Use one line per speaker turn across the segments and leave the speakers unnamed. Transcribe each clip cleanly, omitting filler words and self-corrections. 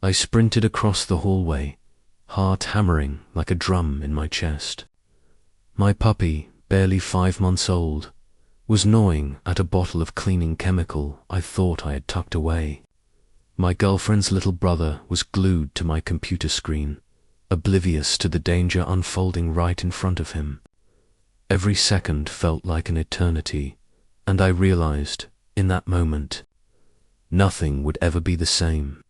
I sprinted across the hallway, heart hammering like a drum in my chest. My puppy, barely 5 months old, was gnawing at a bottle of cleaning chemical I thought I had tucked away. My girlfriend's little brother was glued to my computer screen, oblivious to the danger unfolding right in front of him. Every second felt like an eternity, and I realized, in that moment, nothing would ever be the same.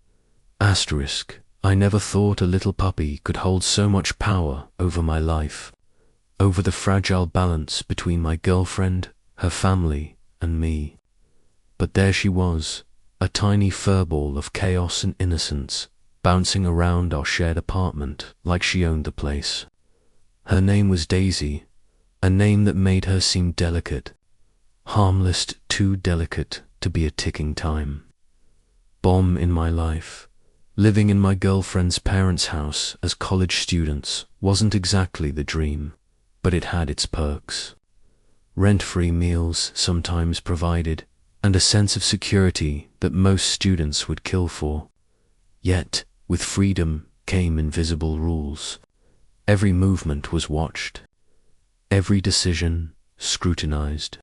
I never thought a little puppy could hold so much power over my life, over the fragile balance between my girlfriend, her family, and me. But there she was, a tiny furball of chaos and innocence, bouncing around our shared apartment like she owned the place. Her name was Daisy, a name that made her seem delicate, harmless, too delicate to be a ticking time bomb in my life. Living in my girlfriend's parents' house as college students wasn't exactly the dream, but it had its perks. Rent-free meals sometimes provided, and a sense of security that most students would kill for. Yet, with freedom came invisible rules. Every movement was watched, every decision scrutinized.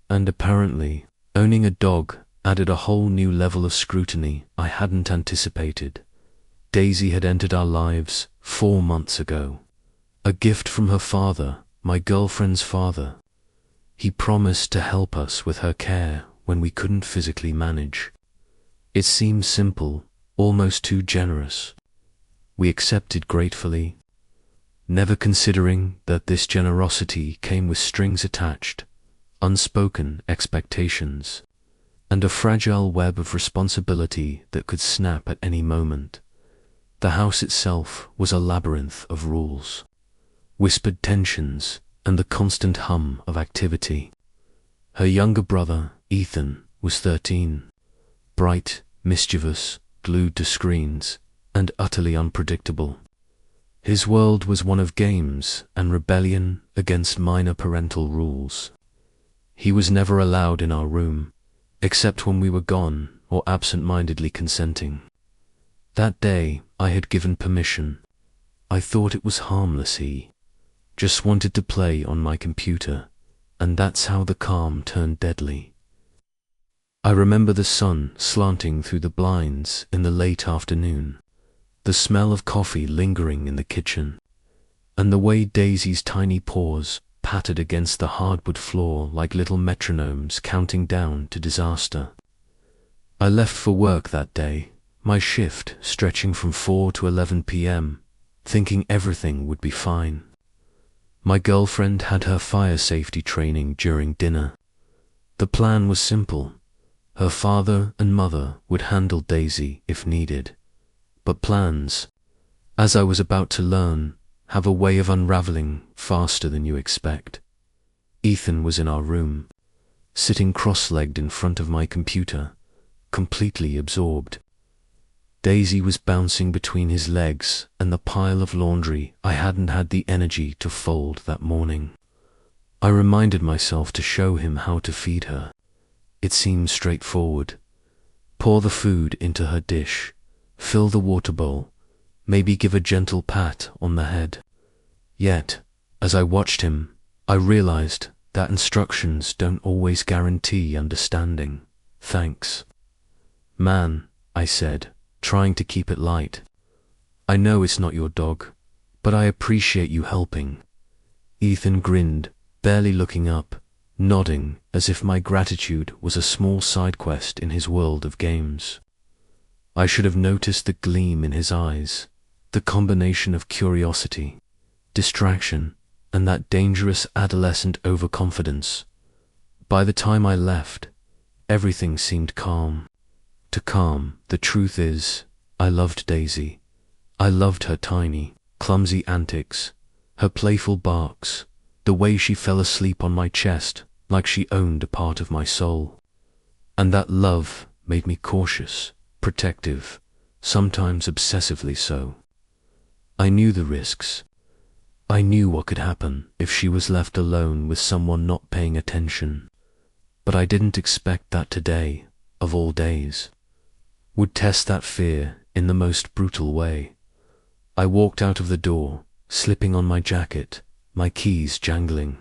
And apparently, owning a dog added a whole new level of scrutiny I hadn't anticipated. Daisy had entered our lives 4 months ago, a gift from her father, my girlfriend's father. He promised to help us with her care when we couldn't physically manage. It seemed simple, almost too generous. We accepted gratefully, never considering that this generosity came with strings attached, unspoken expectations, and a fragile web of responsibility that could snap at any moment. The house itself was a labyrinth of rules, whispered tensions, and the constant hum of activity. Her younger brother, Ethan, was 13, bright, mischievous, glued to screens, and utterly unpredictable. His world was one of games and rebellion against minor parental rules. He was never allowed in our room, except when we were gone or absent-mindedly consenting. That day, I had given permission. I thought it was harmless. He just wanted to play on my computer, and that's how the calm turned deadly. I remember the sun slanting through the blinds in the late afternoon, the smell of coffee lingering in the kitchen, and the way Daisy's tiny paws pattered against the hardwood floor like little metronomes counting down to disaster. I left for work that day, my shift stretching from 4 to 11 p.m., thinking everything would be fine. My girlfriend had her fire safety training during dinner. The plan was simple. Her father and mother would handle Daisy if needed. But plans, as I was about to learn, have a way of unraveling faster than you expect. Ethan was in our room, sitting cross-legged in front of my computer, completely absorbed. Daisy was bouncing between his legs and the pile of laundry I hadn't had the energy to fold that morning. I reminded myself to show him how to feed her. It seemed straightforward. Pour the food into her dish, fill the water bowl, maybe give a gentle pat on the head. Yet, as I watched him, I realized that instructions don't always guarantee understanding. Thanks. Man, I said, trying to keep it light. I know it's not your dog, but I appreciate you helping. Ethan grinned, barely looking up, nodding as if my gratitude was a small side quest in his world of games. I should have noticed the gleam in his eyes, the combination of curiosity, distraction, and that dangerous adolescent overconfidence. By the time I left, everything seemed calm. To calm, the truth is, I loved Daisy. I loved her tiny, clumsy antics, her playful barks, the way she fell asleep on my chest like she owned a part of my soul. And that love made me cautious, protective, sometimes obsessively so. I knew the risks. I knew what could happen if she was left alone with someone not paying attention. But I didn't expect that today, of all days, would test that fear in the most brutal way. I walked out of the door, slipping on my jacket, my keys jangling.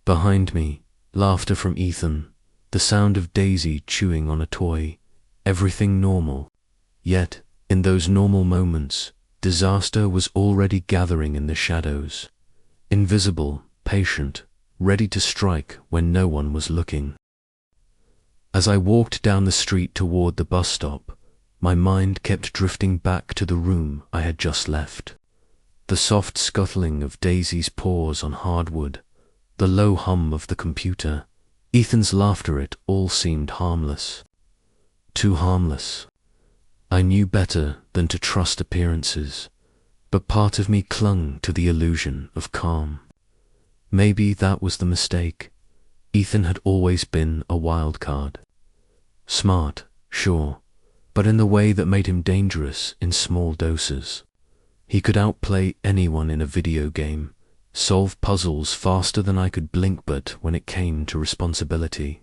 Behind me, laughter from Ethan, the sound of Daisy chewing on a toy, everything normal. Yet, in those normal moments, disaster was already gathering in the shadows, invisible, patient, ready to strike when no one was looking. As I walked down the street toward the bus stop, my mind kept drifting back to the room I had just left. The soft scuttling of Daisy's paws on hardwood, the low hum of the computer, Ethan's laughter, it all seemed harmless. Too harmless. I knew better than to trust appearances, but part of me clung to the illusion of calm. Maybe that was the mistake. Ethan had always been a wild card. Smart, sure, but in the way that made him dangerous in small doses. He could outplay anyone in a video game, solve puzzles faster than I could blink, but when it came to responsibility,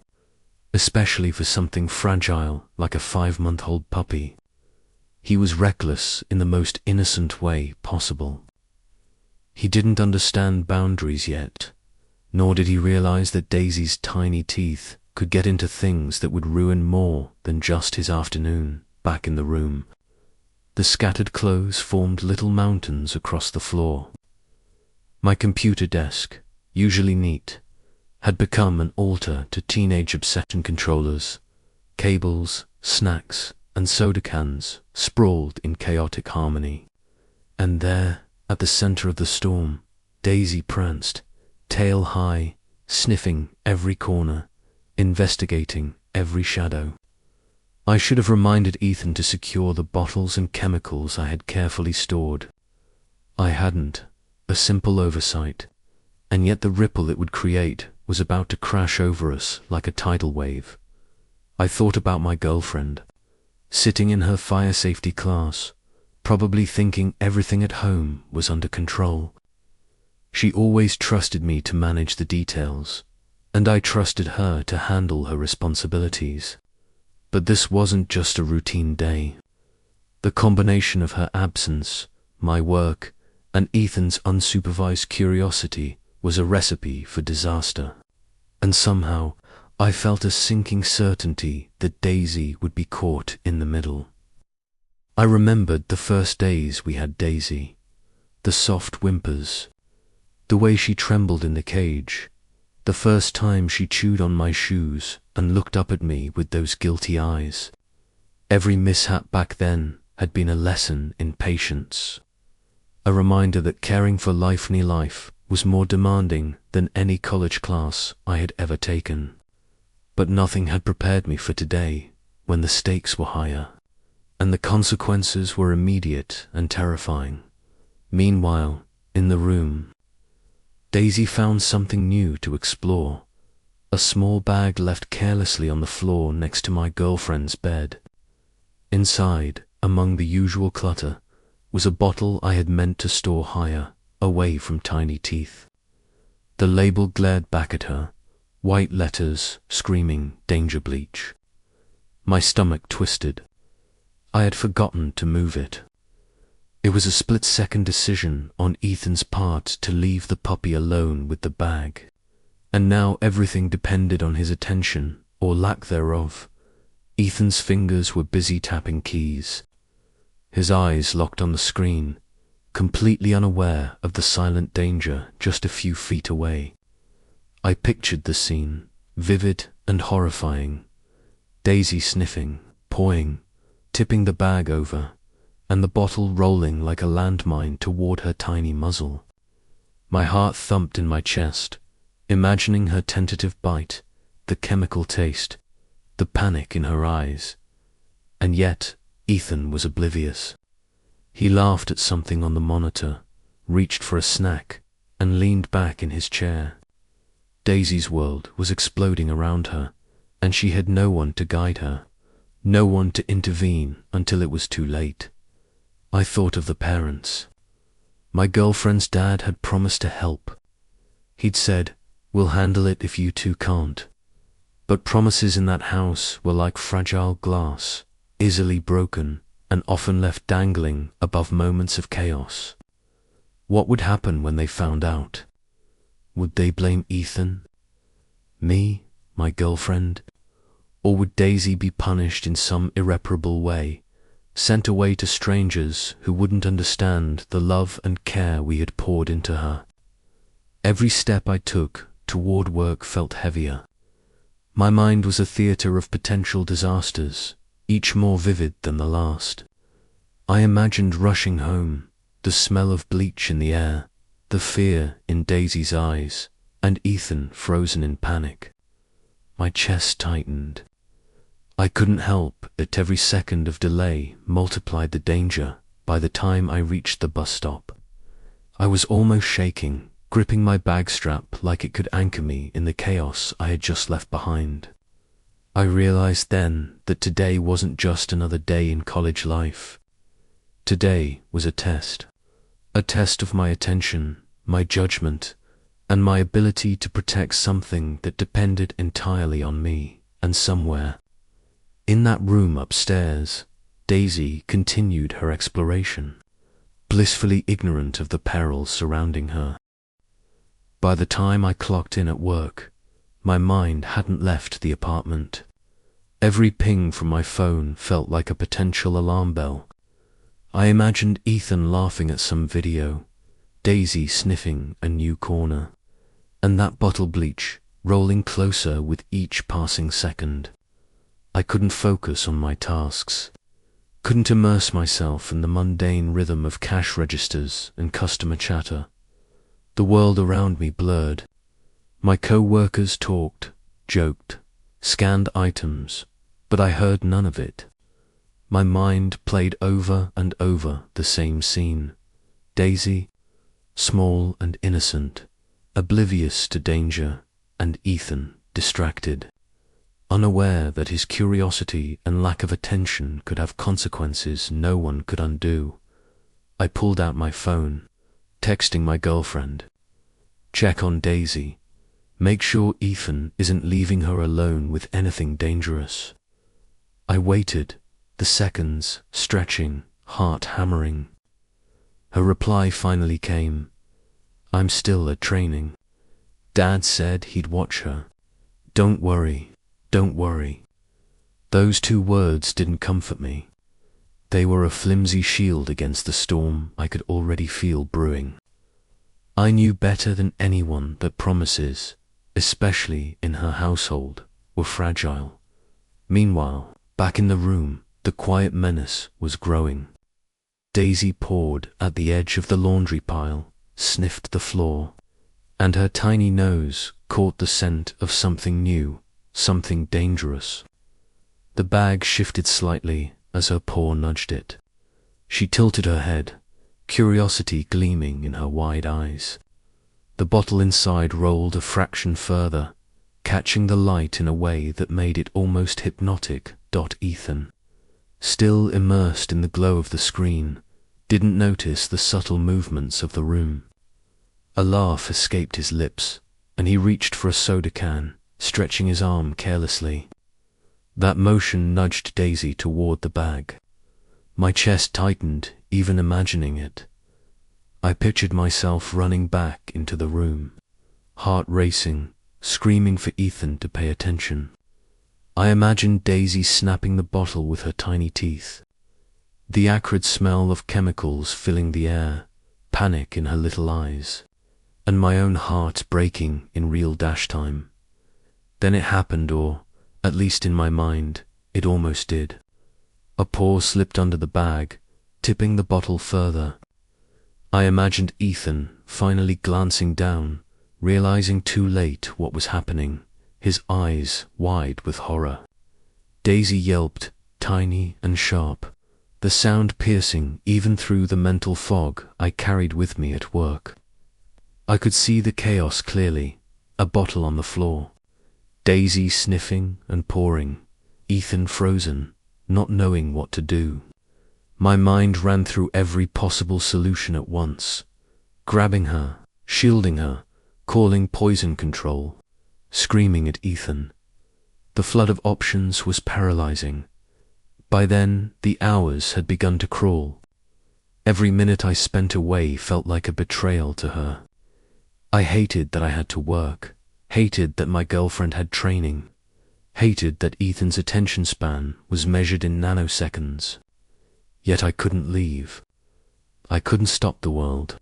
especially for something fragile like a 5-month-old puppy, he was reckless in the most innocent way possible. He didn't understand boundaries yet, nor did he realize that Daisy's tiny teeth could get into things that would ruin more than just his afternoon back in the room. The scattered clothes formed little mountains across the floor. My computer desk, usually neat, had become an altar to teenage obsession controllers, cables, snacks, and soda cans sprawled in chaotic harmony. And there, at the center of the storm, Daisy pranced, tail high, sniffing every corner, investigating every shadow. I should have reminded Ethan to secure the bottles and chemicals I had carefully stored. I hadn't, a simple oversight, and yet the ripple it would create was about to crash over us like a tidal wave. I thought about my girlfriend, sitting in her fire safety class, probably thinking everything at home was under control. She always trusted me to manage the details, and I trusted her to handle her responsibilities. But this wasn't just a routine day. The combination of her absence, my work, and Ethan's unsupervised curiosity was a recipe for disaster. And somehow, I felt a sinking certainty that Daisy would be caught in the middle. I remembered the first days we had Daisy, the soft whimpers, the way she trembled in the cage, the first time she chewed on my shoes and looked up at me with those guilty eyes. Every mishap back then had been a lesson in patience, a reminder that caring for life was more demanding than any college class I had ever taken. But nothing had prepared me for today, when the stakes were higher, and the consequences were immediate and terrifying. Meanwhile, in the room, Daisy found something new to explore, a small bag left carelessly on the floor next to my girlfriend's bed. Inside, among the usual clutter, was a bottle I had meant to store higher, away from tiny teeth. The label glared back at her, white letters screaming danger bleach. My stomach twisted. I had forgotten to move it. It was a split-second decision on Ethan's part to leave the puppy alone with the bag, and now everything depended on his attention, or lack thereof. Ethan's fingers were busy tapping keys, his eyes locked on the screen, completely unaware of the silent danger just a few feet away. I pictured the scene, vivid and horrifying. Daisy sniffing, pawing, tipping the bag over, and the bottle rolling like a landmine toward her tiny muzzle. My heart thumped in my chest, imagining her tentative bite, the chemical taste, the panic in her eyes. And yet, Ethan was oblivious. He laughed at something on the monitor, reached for a snack, and leaned back in his chair. Daisy's world was exploding around her, and she had no one to guide her, no one to intervene until it was too late. I thought of the parents. My girlfriend's dad had promised to help. He'd said, "We'll handle it if you two can't." But promises in that house were like fragile glass, easily broken, and often left dangling above moments of chaos. What would happen when they found out? Would they blame Ethan? Me? My girlfriend? Or would Daisy be punished in some irreparable way, sent away to strangers who wouldn't understand the love and care we had poured into her? Every step I took toward work felt heavier. My mind was a theater of potential disasters, each more vivid than the last. I imagined rushing home, the smell of bleach in the air, the fear in Daisy's eyes, and Ethan frozen in panic. My chest tightened. I couldn't help it. Every second of delay multiplied the danger. By the time I reached the bus stop, I was almost shaking, gripping my bag strap like it could anchor me in the chaos I had just left behind. I realized then that today wasn't just another day in college life. Today was a test of my attention, my judgment, and my ability to protect something that depended entirely on me. And somewhere, in that room upstairs, Daisy continued her exploration, blissfully ignorant of the perils surrounding her. By the time I clocked in at work, my mind hadn't left the apartment. Every ping from my phone felt like a potential alarm bell. I imagined Ethan laughing at some video, Daisy sniffing a new corner, and that bottle bleach rolling closer with each passing second. I couldn't focus on my tasks, couldn't immerse myself in the mundane rhythm of cash registers and customer chatter. The world around me blurred. My co-workers talked, joked, scanned items, but I heard none of it. My mind played over and over the same scene. Daisy, small and innocent, oblivious to danger, and Ethan, distracted, unaware that his curiosity and lack of attention could have consequences no one could undo. I pulled out my phone, texting my girlfriend. Check on Daisy. Make sure Ethan isn't leaving her alone with anything dangerous. I waited, the seconds stretching, heart hammering. Her reply finally came. I'm still at training. Dad said he'd watch her. Don't worry, don't worry. Those two words didn't comfort me. They were a flimsy shield against the storm I could already feel brewing. I knew better than anyone that promises, especially in her household, were fragile. Meanwhile, back in the room, the quiet menace was growing. Daisy paused at the edge of the laundry pile, sniffed the floor, and her tiny nose caught the scent of something new, something dangerous. The bag shifted slightly as her paw nudged it. She tilted her head, curiosity gleaming in her wide eyes. The bottle inside rolled a fraction further, catching the light in a way that made it almost hypnotic. Ethan, still immersed in the glow of the screen, didn't notice the subtle movements of the room. A laugh escaped his lips, and he reached for a soda can, stretching his arm carelessly. That motion nudged Daisy toward the bag. My chest tightened, even imagining it. I pictured myself running back into the room, heart racing, screaming for Ethan to pay attention. I imagined Daisy snapping the bottle with her tiny teeth, the acrid smell of chemicals filling the air, panic in her little eyes, and my own heart breaking in real dash time. Then it happened, or, at least in my mind, it almost did. A paw slipped under the bag, tipping the bottle further. I imagined Ethan finally glancing down, realizing too late what was happening, his eyes wide with horror. Daisy yelped, tiny and sharp, the sound piercing even through the mental fog I carried with me at work. I could see the chaos clearly, a bottle on the floor, Daisy sniffing and pouring, Ethan frozen, not knowing what to do. My mind ran through every possible solution at once, grabbing her, shielding her, calling poison control, screaming at Ethan. The flood of options was paralyzing, By then, the hours had begun to crawl. Every minute I spent away felt like a betrayal to her. I hated that I had to work, hated that my girlfriend had training, hated that Ethan's attention span was measured in nanoseconds. Yet I couldn't leave. I couldn't stop the world,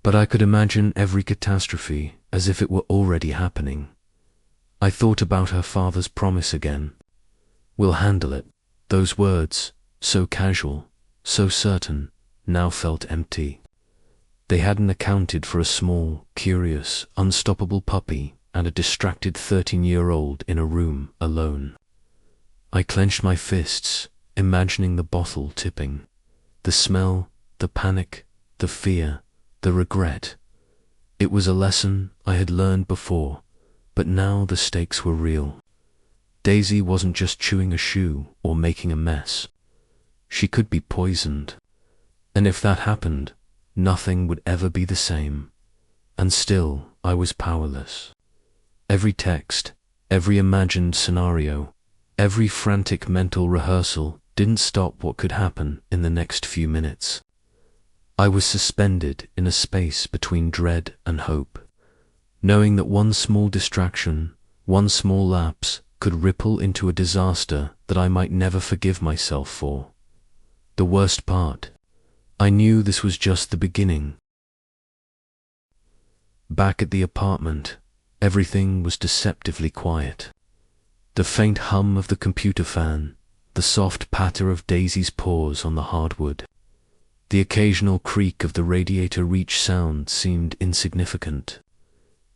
but I could imagine every catastrophe as if it were already happening. I thought about her father's promise again. "We'll handle it." Those words, so casual, so certain, now felt empty. They hadn't accounted for a small, curious, unstoppable puppy and a distracted 13-year-old in a room alone. I clenched my fists, imagining the bottle tipping. The smell, the panic, the fear, the regret. It was a lesson I had learned before, but now the stakes were real. Daisy wasn't just chewing a shoe or making a mess. She could be poisoned. And if that happened, nothing would ever be the same. And still, I was powerless. Every text, every imagined scenario, every frantic mental rehearsal didn't stop what could happen in the next few minutes. I was suspended in a space between dread and hope, knowing that one small distraction, one small lapse, could ripple into a disaster that I might never forgive myself for. The worst part, I knew this was just the beginning. Back at the apartment, everything was deceptively quiet. The faint hum of the computer fan, the soft patter of Daisy's paws on the hardwood, the occasional creak of the radiator reach sound seemed insignificant.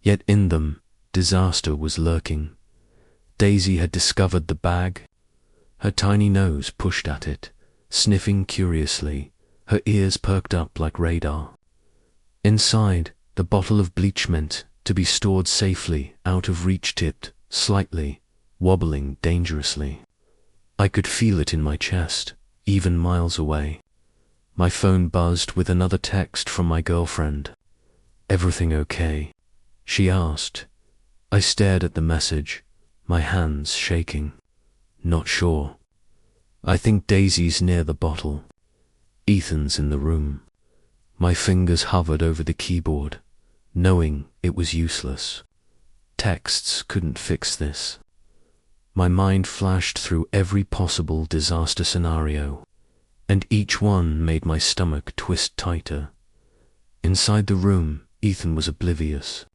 Yet in them, disaster was lurking. Daisy had discovered the bag. Her tiny nose pushed at it, sniffing curiously, her ears perked up like radar. Inside, the bottle of bleach meant to be stored safely out of reach tipped, slightly, wobbling dangerously. I could feel it in my chest, even miles away. My phone buzzed with another text from my girlfriend. "Everything okay?" she asked. I stared at the message, my hands shaking. Not sure. "I think Daisy's near the bottle. Ethan's in the room." My fingers hovered over the keyboard, knowing it was useless. Texts couldn't fix this. My mind flashed through every possible disaster scenario, and each one made my stomach twist tighter. Inside the room, Ethan was oblivious.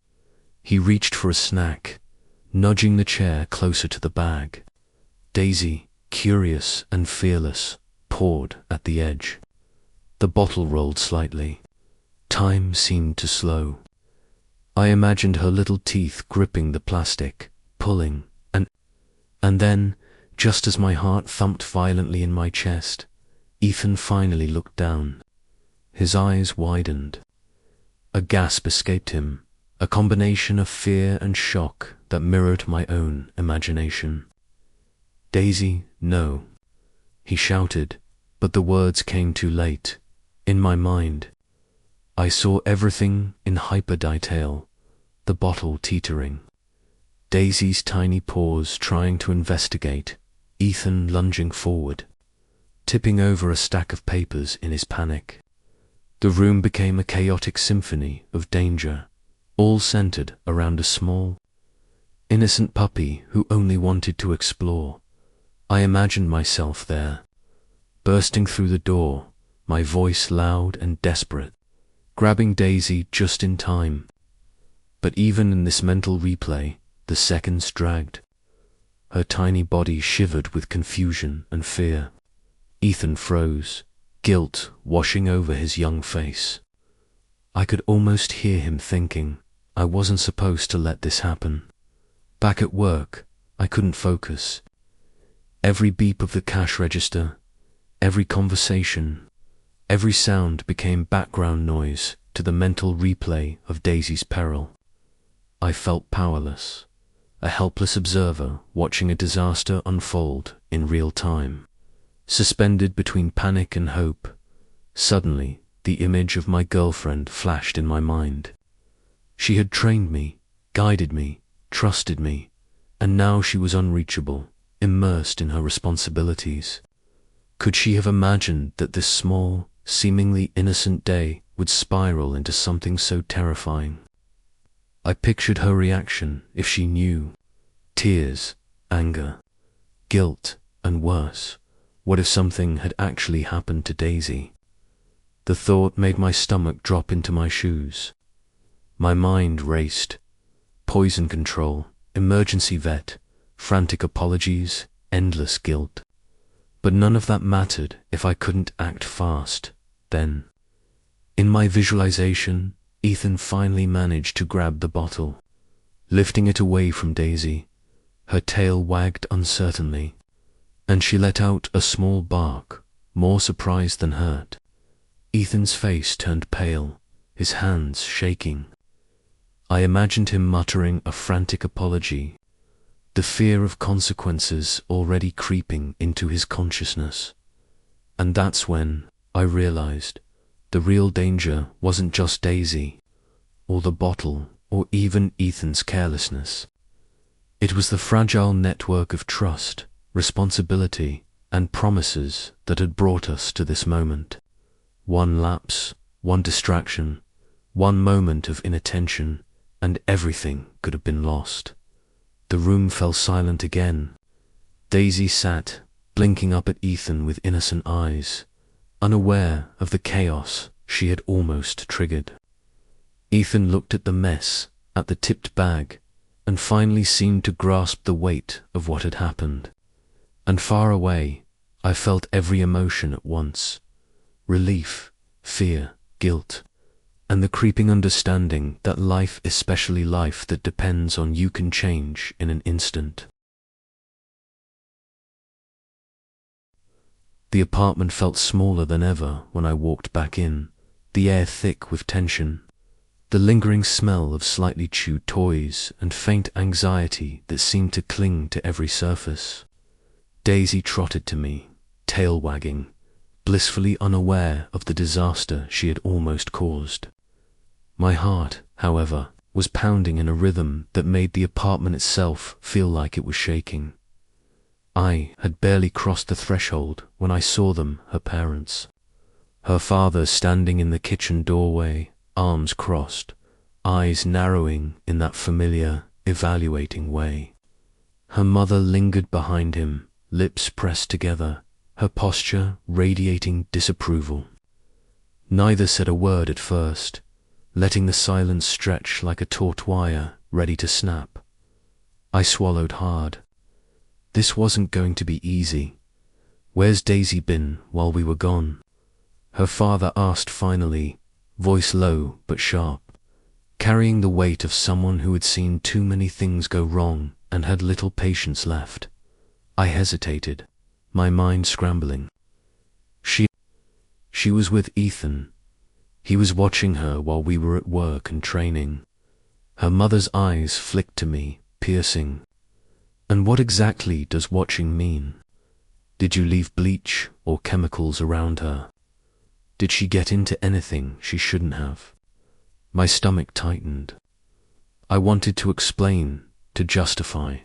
He reached for a snack, nudging the chair closer to the bag. Daisy, curious and fearless, pawed at the edge. The bottle rolled slightly. Time seemed to slow. I imagined her little teeth gripping the plastic, pulling, and then, just as my heart thumped violently in my chest, Ethan finally looked down. His eyes widened. A gasp escaped him, a combination of fear and shock that mirrored my own imagination. "Daisy, no," he shouted, but the words came too late. In my mind, I saw everything in hyper-detail, the bottle teetering, Daisy's tiny paws trying to investigate, Ethan lunging forward, tipping over a stack of papers in his panic. The room became a chaotic symphony of danger, all centered around a small, innocent puppy who only wanted to explore. I imagined myself there, bursting through the door, my voice loud and desperate, grabbing Daisy just in time. But even in this mental replay, the seconds dragged. Her tiny body shivered with confusion and fear. Ethan froze, guilt washing over his young face. I could almost hear him thinking, I wasn't supposed to let this happen. Back at work, I couldn't focus. Every beep of the cash register, every conversation, every sound became background noise to the mental replay of Daisy's peril. I felt powerless, a helpless observer watching a disaster unfold in real time. Suspended between panic and hope, suddenly the image of my girlfriend flashed in my mind. She had trained me, guided me, trusted me, and now she was unreachable, immersed in her responsibilities. Could she have imagined that this small, seemingly innocent day would spiral into something so terrifying? I pictured her reaction if she knew. Tears, anger, guilt, and worse. What if something had actually happened to Daisy? The thought made my stomach drop into my shoes. My mind raced. Poison control, emergency vet, frantic apologies, endless guilt. But none of that mattered if I couldn't act fast. Then, in my visualization, Ethan finally managed to grab the bottle. Lifting it away from Daisy, her tail wagged uncertainly, and she let out a small bark, more surprised than hurt. Ethan's face turned pale, his hands shaking. I imagined him muttering a frantic apology, the fear of consequences already creeping into his consciousness. And that's when I realized the real danger wasn't just Daisy, or the bottle, or even Ethan's carelessness. It was the fragile network of trust, responsibility, and promises that had brought us to this moment. One lapse, one distraction, one moment of inattention, and everything could have been lost. The room fell silent again. Daisy sat, blinking up at Ethan with innocent eyes, unaware of the chaos she had almost triggered. Ethan looked at the mess, at the tipped bag, and finally seemed to grasp the weight of what had happened. And far away, I felt every emotion at once: relief, fear, guilt, and the creeping understanding that life, especially life that depends on you, can change in an instant. The apartment felt smaller than ever when I walked back in, the air thick with tension, the lingering smell of slightly chewed toys and faint anxiety that seemed to cling to every surface. Daisy trotted to me, tail wagging, blissfully unaware of the disaster she had almost caused. My heart, however, was pounding in a rhythm that made the apartment itself feel like it was shaking. I had barely crossed the threshold when I saw them, her parents. Her father standing in the kitchen doorway, arms crossed, eyes narrowing in that familiar, evaluating way. Her mother lingered behind him, lips pressed together, her posture radiating disapproval. Neither said a word at first, letting the silence stretch like a taut wire ready to snap. I swallowed hard. This wasn't going to be easy. "Where's Daisy been while we were gone?" her father asked finally, voice low but sharp, carrying the weight of someone who had seen too many things go wrong and had little patience left. I hesitated, my mind scrambling. She was with Ethan. He was watching her while we were at work and training. Her mother's eyes flicked to me, piercing. And what exactly does watching mean? Did you leave bleach or chemicals around her? Did she get into anything she shouldn't have? My stomach tightened. I wanted to explain, to justify,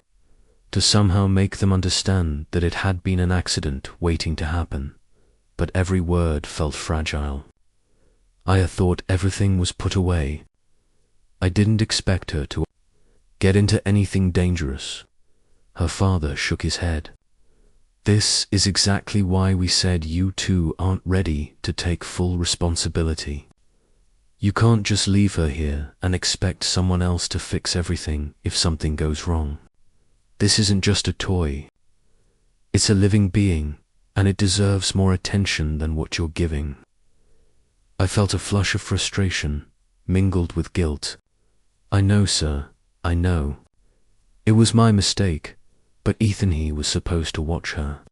to somehow make them understand that it had been an accident waiting to happen, but every word felt fragile. I had thought everything was put away. I didn't expect her to get into anything dangerous. Her father shook his head. "This is exactly why we said you two aren't ready to take full responsibility. You can't just leave her here and expect someone else to fix everything if something goes wrong. This isn't just a toy. It's a living being, and it deserves more attention than what you're giving." I felt a flush of frustration, mingled with guilt. "I know, sir, I know. It was my mistake. But Ethan, he was supposed to watch her.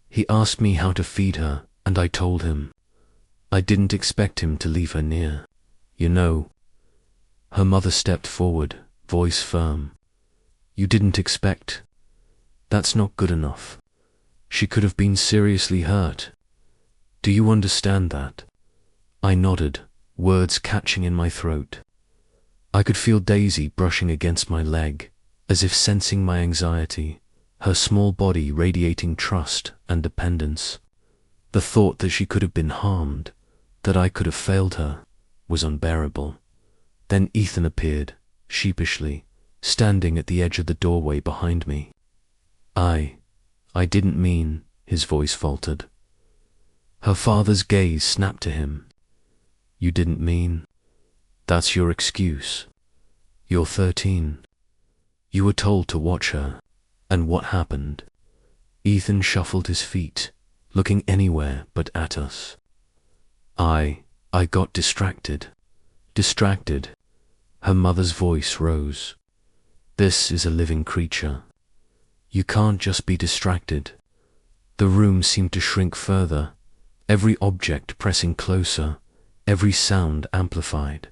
He asked me how to feed her, and I told him. I didn't expect him to leave her near. You know." Her mother stepped forward, voice firm. "You didn't expect? That's not good enough. She could have been seriously hurt. Do you understand that?" I nodded, words catching in my throat. I could feel Daisy brushing against my leg, as if sensing my anxiety, her small body radiating trust and dependence. The thought that she could have been harmed, that I could have failed her, was unbearable. Then Ethan appeared, sheepishly, standing at the edge of the doorway behind me. I didn't mean," his voice faltered. Her father's gaze snapped to him. "You didn't mean? That's your excuse. You're 13. You were told to watch her. And what happened?" Ethan shuffled his feet, looking anywhere but at us. I got distracted. Distracted. Her mother's voice rose. "This is a living creature. You can't just be distracted." The room seemed to shrink further, every object pressing closer, every sound amplified.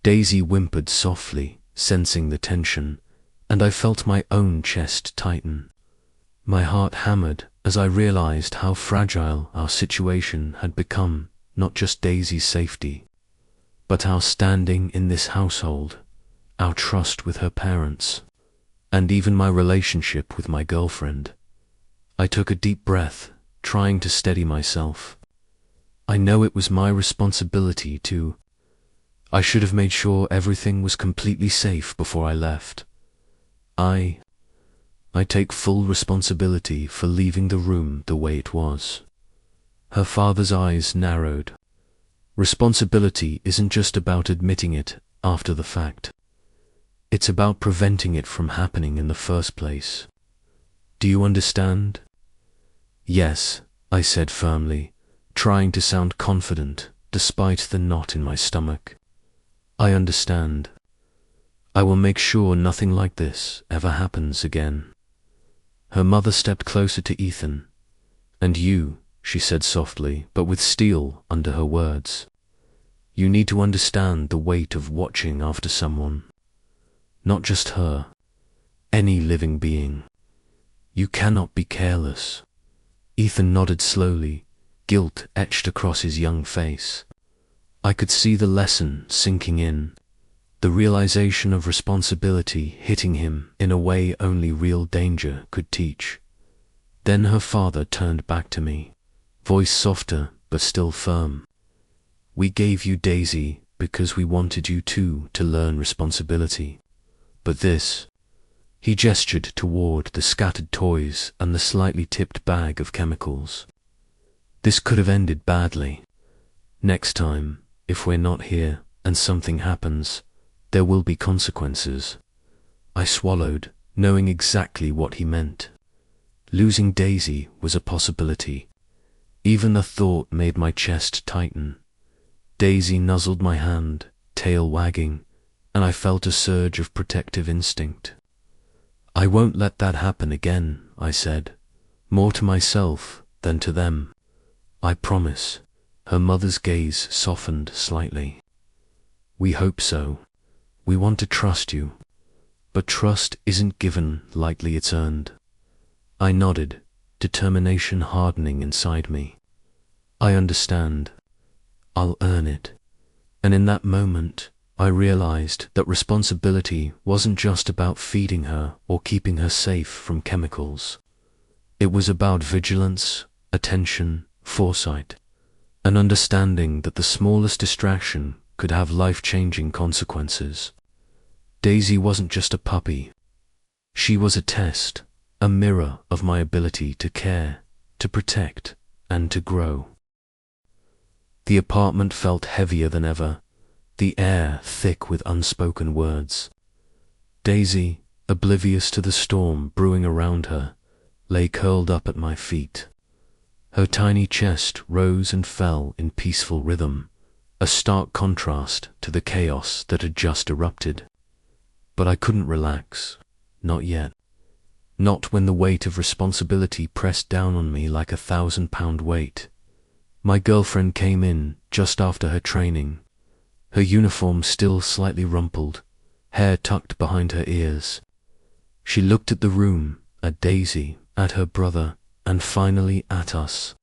Daisy whimpered softly, sensing the tension, and I felt my own chest tighten. My heart hammered as I realized how fragile our situation had become, not just Daisy's safety, but our standing in this household, our trust with her parents, and even my relationship with my girlfriend. I took a deep breath, trying to steady myself. I know it was my responsibility to. I should have made sure everything was completely safe before I left. I take full responsibility for leaving the room the way it was. Her father's eyes narrowed. Responsibility isn't just about admitting it after the fact. It's about preventing it from happening in the first place. Do you understand? Yes, I said firmly, trying to sound confident despite the knot in my stomach. I understand. I will make sure nothing like this ever happens again. Her mother stepped closer to Ethan. "And you," she said softly, but with steel under her words. "You need to understand the weight of watching after someone. Not just her, any living being. You cannot be careless." Ethan nodded slowly, guilt etched across his young face. I could see the lesson sinking in, the realization of responsibility hitting him in a way only real danger could teach. Then her father turned back to me, voice softer but still firm. "We gave you Daisy because we wanted you too to learn responsibility. But this," he gestured toward the scattered toys and the slightly tipped bag of chemicals, "this could have ended badly. Next time, if we're not here and something happens, there will be consequences." I swallowed, knowing exactly what he meant. Losing Daisy was a possibility. Even the thought made my chest tighten. Daisy nuzzled my hand, tail wagging, and I felt a surge of protective instinct. "I won't let that happen again," I said, more to myself than to them. "I promise." Her mother's gaze softened slightly. "We hope so. We want to trust you. But trust isn't given lightly, it's earned." I nodded, determination hardening inside me. "I understand. I'll earn it." And in that moment, I realized that responsibility wasn't just about feeding her or keeping her safe from chemicals. It was about vigilance, attention, foresight, an understanding that the smallest distraction could have life-changing consequences. Daisy wasn't just a puppy. She was a test, a mirror of my ability to care, to protect, and to grow. The apartment felt heavier than ever, the air thick with unspoken words. Daisy, oblivious to the storm brewing around her, lay curled up at my feet. Her tiny chest rose and fell in peaceful rhythm, a stark contrast to the chaos that had just erupted. But I couldn't relax, not yet. Not when the weight of responsibility pressed down on me like a 1,000-pound weight. My girlfriend came in just after her training, her uniform still slightly rumpled, hair tucked behind her ears. She looked at the room, at Daisy, at her brother, and finally at us.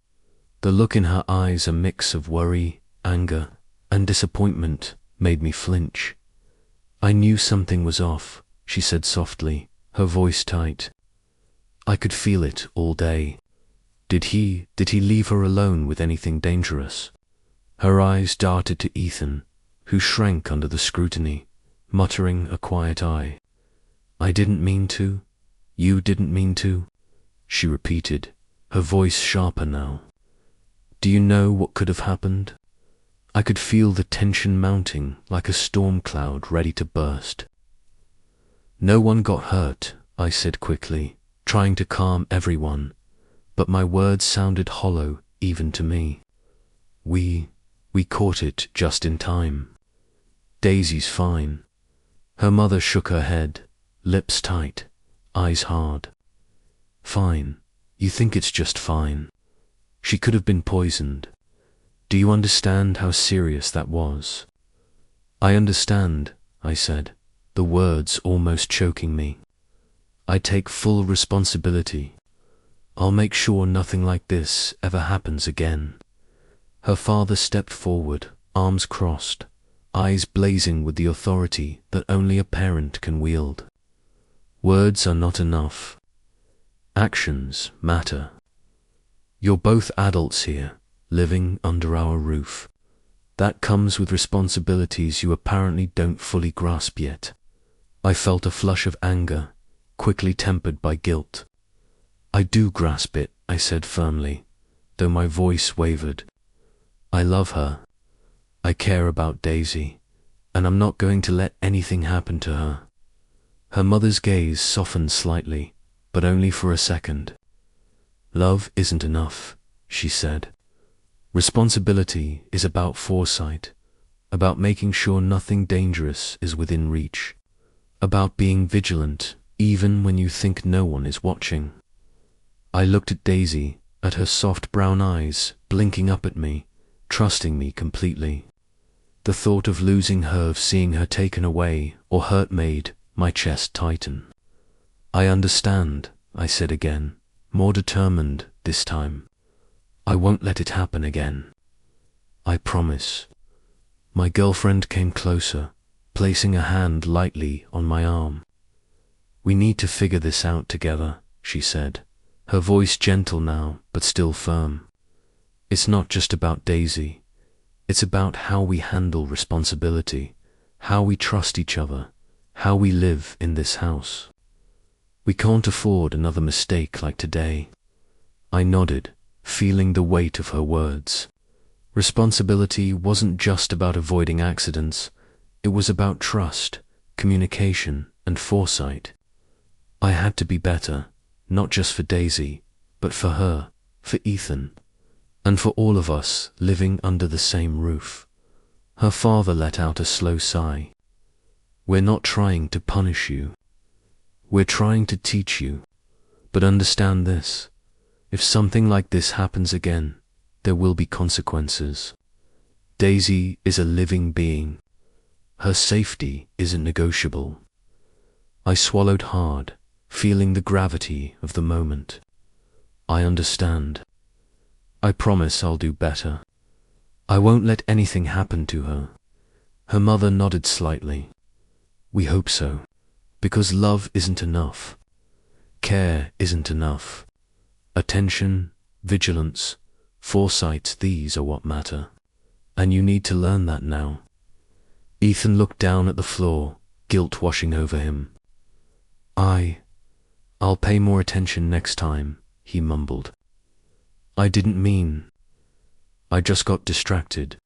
The look in her eyes, a mix of worry, anger, and disappointment, made me flinch. "I knew something was off," she said softly, her voice tight. "I could feel it all day. Did he leave her alone with anything dangerous? Her eyes darted to Ethan, who shrank under the scrutiny, muttering a quiet "I." "I didn't mean to. You didn't mean to," she repeated, her voice sharper now. "Do you know what could have happened?" I could feel the tension mounting like a storm cloud ready to burst. "No one got hurt," I said quickly, trying to calm everyone, but my words sounded hollow even to me. We caught it just in time. Daisy's fine." Her mother shook her head, lips tight, eyes hard. "Fine? You think it's just fine? She could have been poisoned. Do you understand how serious that was?" "I understand," I said, the words almost choking me. "I take full responsibility. I'll make sure nothing like this ever happens again." Her father stepped forward, arms crossed, eyes blazing with the authority that only a parent can wield. "Words are not enough. Actions matter. You're both adults here, living under our roof. That comes with responsibilities you apparently don't fully grasp yet." I felt a flush of anger, quickly tempered by guilt. "I do grasp it," I said firmly, though my voice wavered. "I love her. I care about Daisy, and I'm not going to let anything happen to her." Her mother's gaze softened slightly, but only for a second. "Love isn't enough," she said. "Responsibility is about foresight, about making sure nothing dangerous is within reach, about being vigilant even when you think no one is watching." I looked at Daisy, at her soft brown eyes blinking up at me, trusting me completely. The thought of losing her, of seeing her taken away or hurt, made my chest tighten. "I understand," I said again, more determined this time. "I won't let it happen again. I promise." My girlfriend came closer, placing a hand lightly on my arm. "We need to figure this out together," she said, her voice gentle now but still firm. "It's not just about Daisy. It's about how we handle responsibility, how we trust each other, how we live in this house. We can't afford another mistake like today." I nodded, feeling the weight of her words. Responsibility wasn't just about avoiding accidents, it was about trust, communication, and foresight. I had to be better, not just for Daisy, but for her, for Ethan, and for all of us living under the same roof. Her father let out a slow sigh. "We're not trying to punish you. We're trying to teach you. But understand this, if something like this happens again, there will be consequences. Daisy is a living being. Her safety isn't negotiable." I swallowed hard, feeling the gravity of the moment. "I understand. I promise I'll do better. I won't let anything happen to her." Her mother nodded slightly. "We hope so, because love isn't enough. Care isn't enough. Attention, vigilance, foresight, these are what matter. And you need to learn that now." Ethan looked down at the floor, guilt washing over him. I'll pay more attention next time," he mumbled. "I didn't mean. I just got distracted."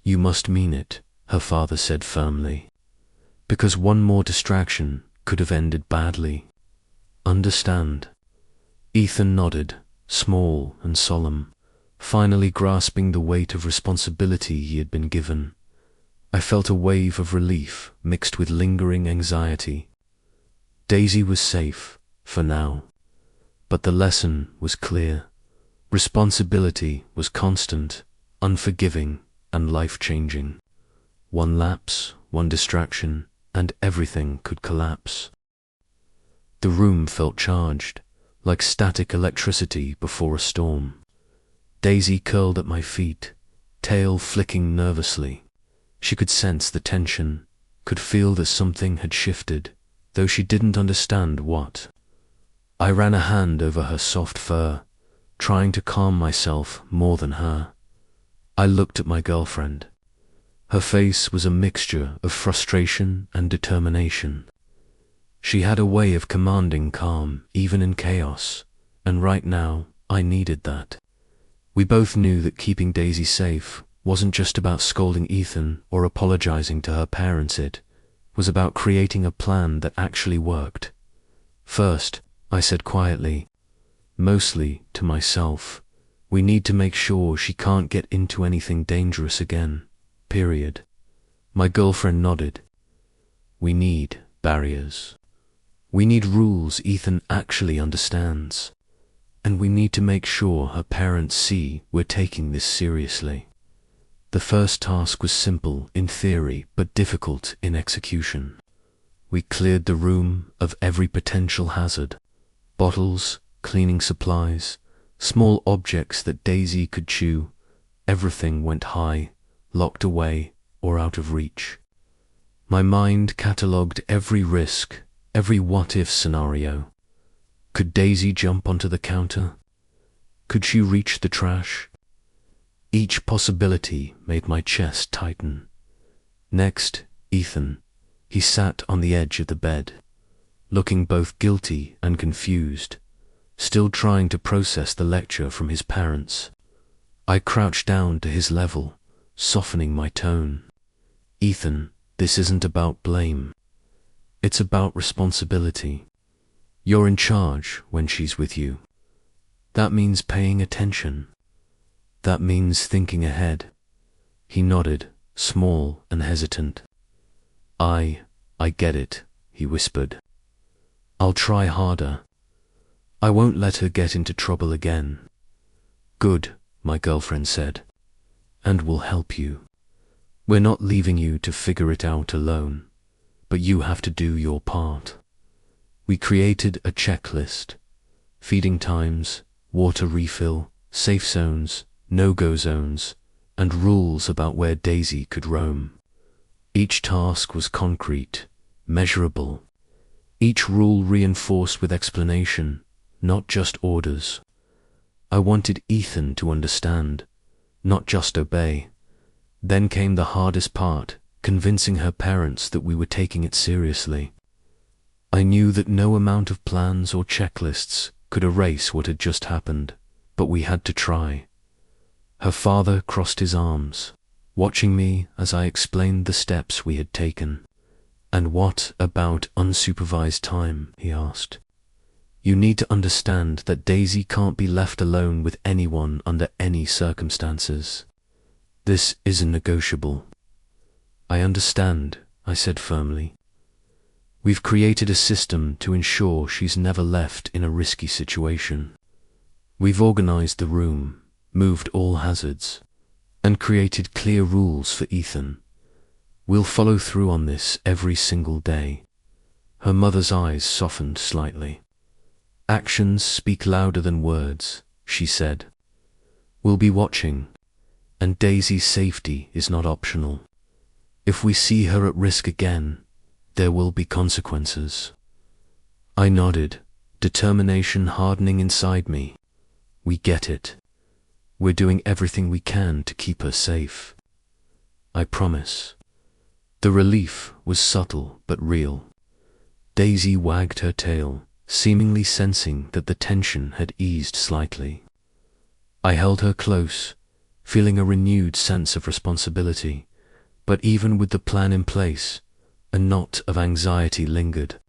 "You must mean it," her father said firmly, "because one more distraction could have ended badly. Understand?" Ethan nodded, small and solemn, finally grasping the weight of responsibility he had been given. I felt a wave of relief mixed with lingering anxiety. Daisy was safe, for now, but the lesson was clear. Responsibility was constant, unforgiving, and life-changing. One lapse, one distraction, and everything could collapse. The room felt charged, like static electricity before a storm. Daisy curled at my feet, tail flicking nervously. She could sense the tension, could feel that something had shifted, though she didn't understand what. I ran a hand over her soft fur, trying to calm myself more than her. I looked at my girlfriend. Her face was a mixture of frustration and determination. She had a way of commanding calm, even in chaos, and right now, I needed that. We both knew that keeping Daisy safe wasn't just about scolding Ethan or apologizing to her parents. It was about creating a plan that actually worked. First, I said quietly, mostly to myself, we need to make sure she can't get into anything dangerous again, period. My girlfriend nodded. We need barriers. We need rules Ethan actually understands. And we need to make sure her parents see we're taking this seriously. The first task was simple in theory, but difficult in execution. We cleared the room of every potential hazard: bottles, cleaning supplies, small objects that Daisy could chew. Everything went high, locked away, or out of reach. My mind catalogued every risk, every what-if scenario. Could Daisy jump onto the counter? Could she reach the trash? Each possibility made my chest tighten. Next, Ethan. He sat on the edge of the bed, looking both guilty and confused, still trying to process the lecture from his parents. I crouched down to his level, softening my tone. Ethan, this isn't about blame. It's about responsibility. You're in charge when she's with you. That means paying attention. That means thinking ahead. He nodded, small and hesitant. I get it, he whispered. I'll try harder. I won't let her get into trouble again. Good, my girlfriend said. And we'll help you. We're not leaving you to figure it out alone, but you have to do your part. We created a checklist: feeding times, water refill, safe zones, no-go zones, and rules about where Daisy could roam. Each task was concrete, measurable. Each rule reinforced with explanation, not just orders. I wanted Ethan to understand, not just obey. Then came the hardest part, convincing her parents that we were taking it seriously. I knew that no amount of plans or checklists could erase what had just happened, but we had to try. Her father crossed his arms, watching me as I explained the steps we had taken. And what about unsupervised time? He asked. You need to understand that Daisy can't be left alone with anyone under any circumstances. This isn't negotiable. I understand, I said firmly. We've created a system to ensure she's never left in a risky situation. We've organized the room, moved all hazards, and created clear rules for Ethan. We'll follow through on this every single day. Her mother's eyes softened slightly. Actions speak louder than words, she said. We'll be watching, and Daisy's safety is not optional. If we see her at risk again, there will be consequences. I nodded, determination hardening inside me. We get it. We're doing everything we can to keep her safe. I promise. The relief was subtle but real. Daisy wagged her tail, seemingly sensing that the tension had eased slightly. I held her close, feeling a renewed sense of responsibility, but even with the plan in place, a knot of anxiety lingered.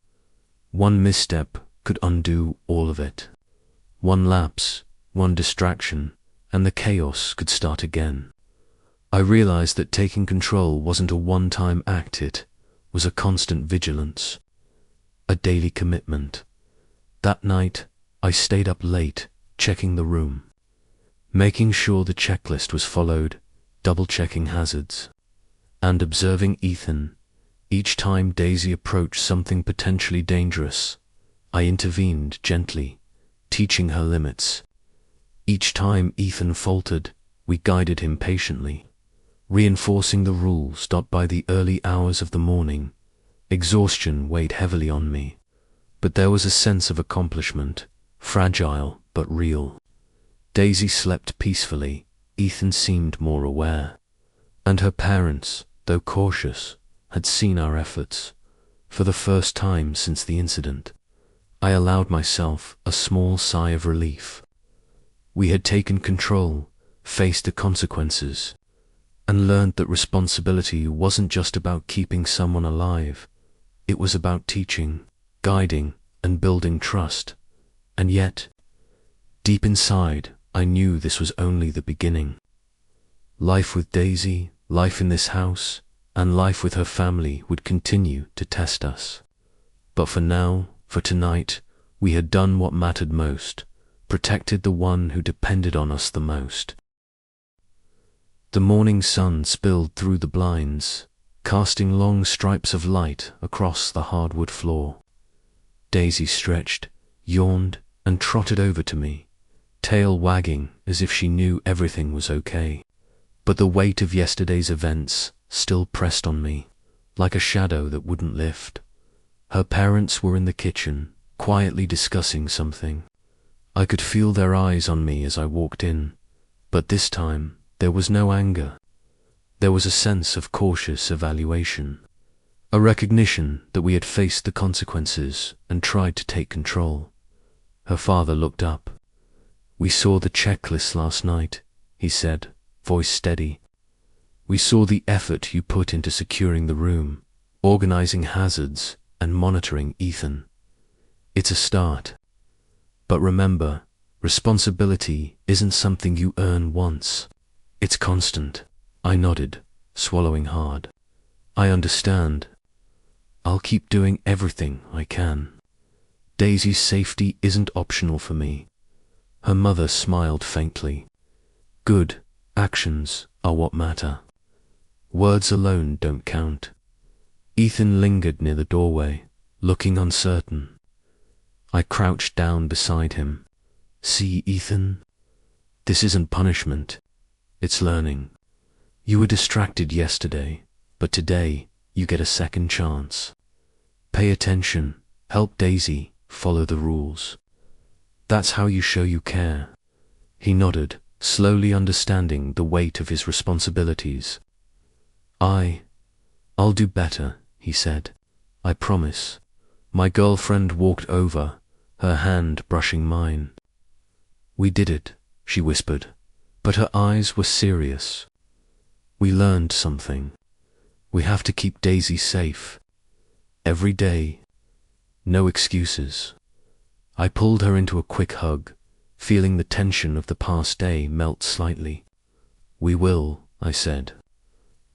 One misstep could undo all of it. One lapse, one distraction, and the chaos could start again. I realized that taking control wasn't a one-time act, it was a constant vigilance, a daily commitment. That night, I stayed up late, checking the room, making sure the checklist was followed, double-checking hazards, and observing Ethan. Each time Daisy approached something potentially dangerous, I intervened gently, teaching her limits. Each time Ethan faltered, we guided him patiently, reinforcing the rules. By the early hours of the morning, exhaustion weighed heavily on me, but there was a sense of accomplishment, fragile but real. Daisy slept peacefully. Ethan seemed more aware. And her parents, though cautious, had seen our efforts. For the first time since the incident, I allowed myself a small sigh of relief. We had taken control, faced the consequences, and learned that responsibility wasn't just about keeping someone alive. It was about teaching, guiding, and building trust. And yet, deep inside, I knew this was only the beginning. Life with Daisy, life in this house, and life with her family would continue to test us. But for now, for tonight, we had done what mattered most, protected the one who depended on us the most. The morning sun spilled through the blinds, casting long stripes of light across the hardwood floor. Daisy stretched, yawned, and trotted over to me, tail wagging as if she knew everything was okay. But the weight of yesterday's events still pressed on me, like a shadow that wouldn't lift. Her parents were in the kitchen, quietly discussing something. I could feel their eyes on me as I walked in, but this time there was no anger. There was a sense of cautious evaluation, a recognition that we had faced the consequences and tried to take control. Her father looked up. "We saw the checklist last night," he said, voice steady. "We saw the effort you put into securing the room, organizing hazards, and monitoring Ethan. It's a start. But remember, responsibility isn't something you earn once. It's constant." I nodded, swallowing hard. "I understand. I'll keep doing everything I can. Daisy's safety isn't optional for me." Her mother smiled faintly. "Good. Actions are what matter. Words alone don't count." Ethan lingered near the doorway, looking uncertain. I crouched down beside him. "See, Ethan? This isn't punishment. It's learning. You were distracted yesterday, but today you get a second chance. Pay attention, help Daisy, follow the rules. That's how you show you care." He nodded, slowly understanding the weight of his responsibilities. I'll do better," he said. "I promise." My girlfriend walked over, her hand brushing mine. "We did it," she whispered, but her eyes were serious. "We learned something. We have to keep Daisy safe. Every day. No excuses." I pulled her into a quick hug, feeling the tension of the past day melt slightly. "We will," I said.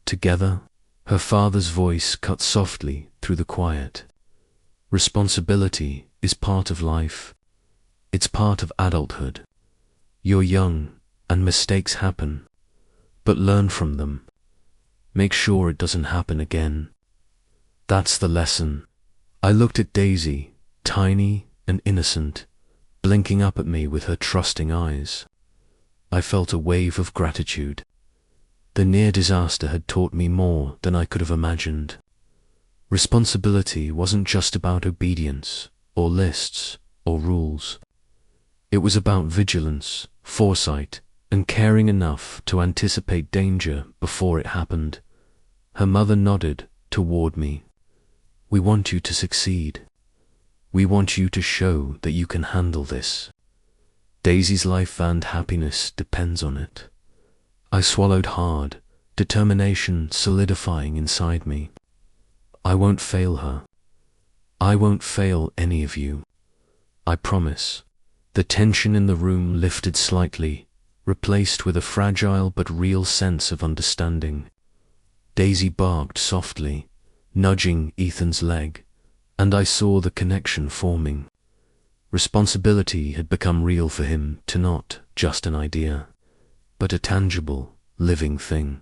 "Together." Her father's voice cut softly through the quiet. "Responsibility is part of life. It's part of adulthood. You're young, and mistakes happen. But learn from them. Make sure it doesn't happen again. That's the lesson." I looked at Daisy, tiny and innocent, blinking up at me with her trusting eyes. I felt a wave of gratitude. The near disaster had taught me more than I could have imagined. Responsibility wasn't just about obedience, or lists, or rules. It was about vigilance, foresight, and caring enough to anticipate danger before it happened. Her mother nodded toward me. "We want you to succeed. We want you to show that you can handle this. Daisy's life and happiness depends on it." I swallowed hard, determination solidifying inside me. "I won't fail her. I won't fail any of you. I promise." The tension in the room lifted slightly, replaced with a fragile but real sense of understanding. Daisy barked softly, nudging Ethan's leg, and I saw the connection forming. Responsibility had become real for him, to not just an idea, but a tangible, living thing.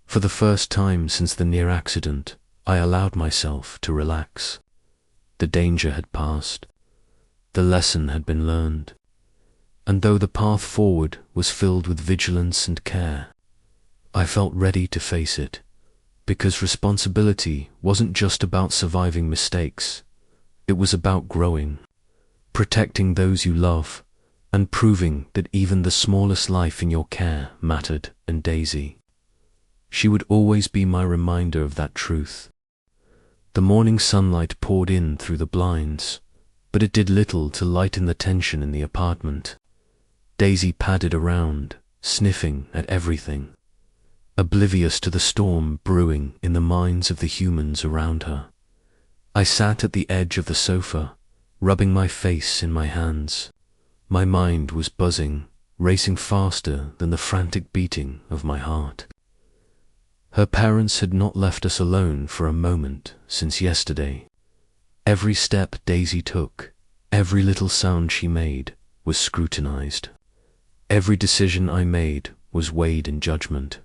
For the first time since the near accident, I allowed myself to relax. The danger had passed. The lesson had been learned. And though the path forward was filled with vigilance and care, I felt ready to face it, because responsibility wasn't just about surviving mistakes. It was about growing, protecting those you love, and proving that even the smallest life in your care mattered. And Daisy, she would always be my reminder of that truth. The morning sunlight poured in through the blinds, but it did little to lighten the tension in the apartment. Daisy padded around, sniffing at everything, oblivious to the storm brewing in the minds of the humans around her. I sat at the edge of the sofa, rubbing my face in my hands. My mind was buzzing, racing faster than the frantic beating of my heart. Her parents had not left us alone for a moment since yesterday. Every step Daisy took, every little sound she made, was scrutinized. Every decision I made was weighed in judgment.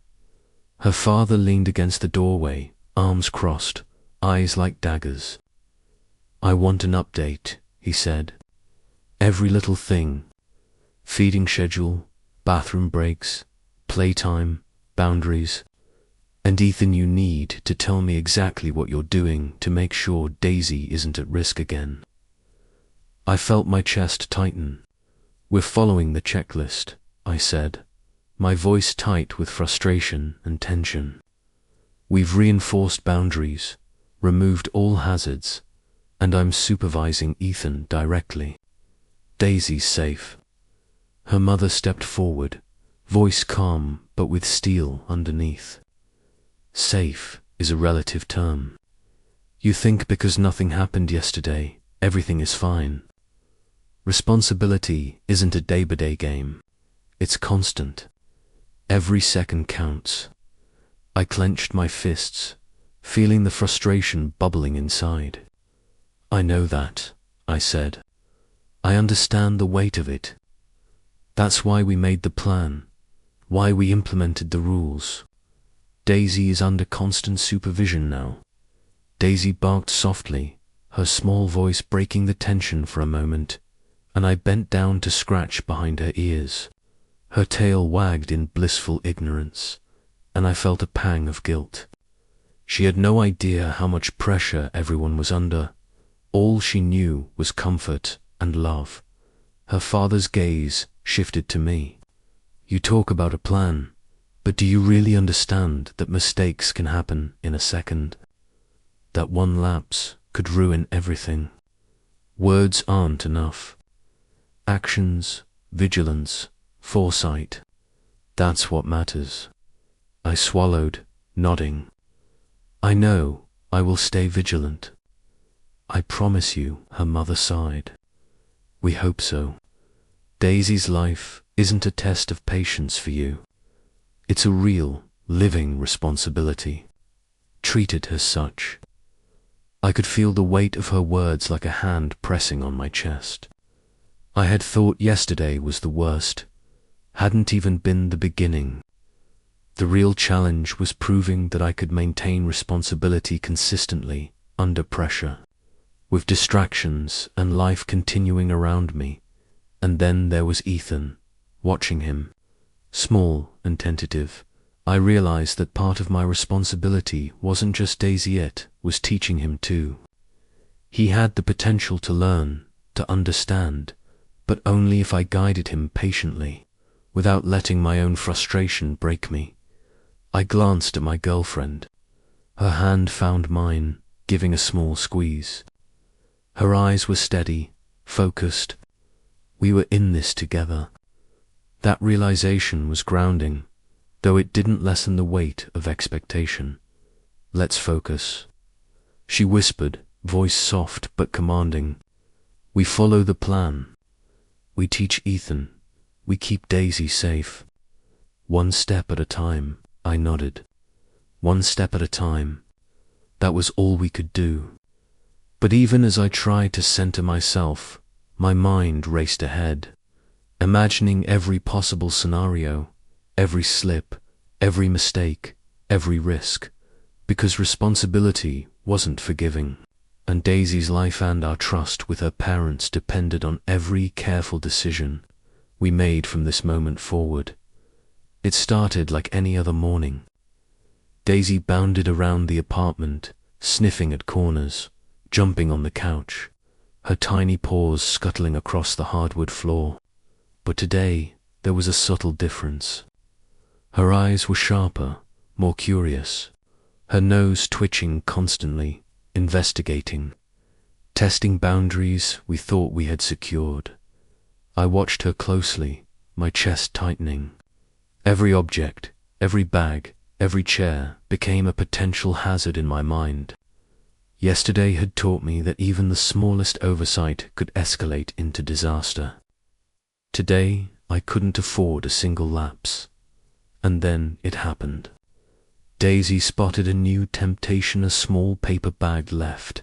Her father leaned against the doorway, arms crossed, eyes like daggers. "I want an update," he said. "Every little thing. Feeding schedule, bathroom breaks, playtime, boundaries. And Ethan, you need to tell me exactly what you're doing to make sure Daisy isn't at risk again." I felt my chest tighten. "We're following the checklist," I said, my voice tight with frustration and tension. "We've reinforced boundaries, removed all hazards, and I'm supervising Ethan directly. Daisy's safe." Her mother stepped forward, voice calm but with steel underneath. "Safe is a relative term. You think because nothing happened yesterday, everything is fine. Responsibility isn't a day-by-day game. It's constant. Every second counts." I clenched my fists, feeling the frustration bubbling inside. "I know that," I said. "I understand the weight of it. That's why we made the plan, why we implemented the rules. Daisy is under constant supervision now." Daisy barked softly, her small voice breaking the tension for a moment, and I bent down to scratch behind her ears. Her tail wagged in blissful ignorance, and I felt a pang of guilt. She had no idea how much pressure everyone was under. All she knew was comfort and love. Her father's gaze shifted to me. "You talk about a plan, but do you really understand that mistakes can happen in a second? That one lapse could ruin everything. Words aren't enough. Actions, vigilance, foresight, that's what matters." I swallowed, nodding. "I know, I will stay vigilant." "I promise you," her mother sighed. "We hope so. Daisy's life isn't a test of patience for you. It's a real, living responsibility. Treat it as such." I could feel the weight of her words like a hand pressing on my chest. I had thought yesterday was the worst, hadn't even been the beginning. The real challenge was proving that I could maintain responsibility consistently under pressure, with distractions and life continuing around me. And then there was Ethan, watching him, small and tentative. I realized that part of my responsibility wasn't just Daisy, it was teaching him too. He had the potential to learn, to understand, but only if I guided him patiently, without letting my own frustration break me. I glanced at my girlfriend. Her hand found mine, giving a small squeeze. Her eyes were steady, focused. We were in this together. That realization was grounding, though it didn't lessen the weight of expectation. "Let's focus," she whispered, voice soft but commanding. "We follow the plan. We teach Ethan. We keep Daisy safe. One step at a time," I nodded. "One step at a time." That was all we could do. But even as I tried to center myself, my mind raced ahead, imagining every possible scenario, every slip, every mistake, every risk, because responsibility wasn't forgiving, and Daisy's life and our trust with her parents depended on every careful decision we made from this moment forward. It started like any other morning. Daisy bounded around the apartment, sniffing at corners, jumping on the couch, her tiny paws scuttling across the hardwood floor. But today, there was a subtle difference. Her eyes were sharper, more curious, her nose twitching constantly, investigating, testing boundaries we thought we had secured. I watched her closely, my chest tightening. Every object, every bag, every chair became a potential hazard in my mind. Yesterday had taught me that even the smallest oversight could escalate into disaster. Today, I couldn't afford a single lapse. And then it happened. Daisy spotted a new temptation, a small paper bag left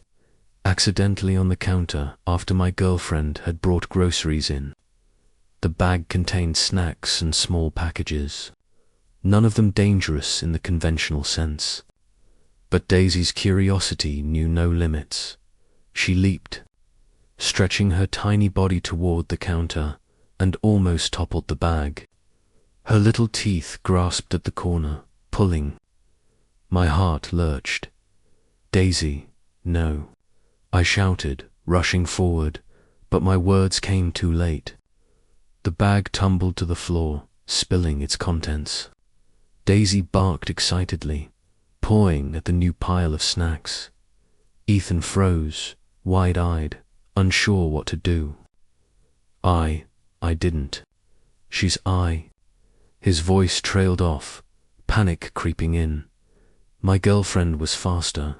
accidentally on the counter after my girlfriend had brought groceries in. The bag contained snacks and small packages, none of them dangerous in the conventional sense. But Daisy's curiosity knew no limits. She leaped, stretching her tiny body toward the counter, and almost toppled the bag. Her little teeth grasped at the corner, pulling. My heart lurched. "Daisy, no," I shouted, rushing forward, but my words came too late. The bag tumbled to the floor, spilling its contents. Daisy barked excitedly, pawing at the new pile of snacks. Ethan froze, wide-eyed, unsure what to do. I didn't. She's I. His voice trailed off, panic creeping in. My girlfriend was faster.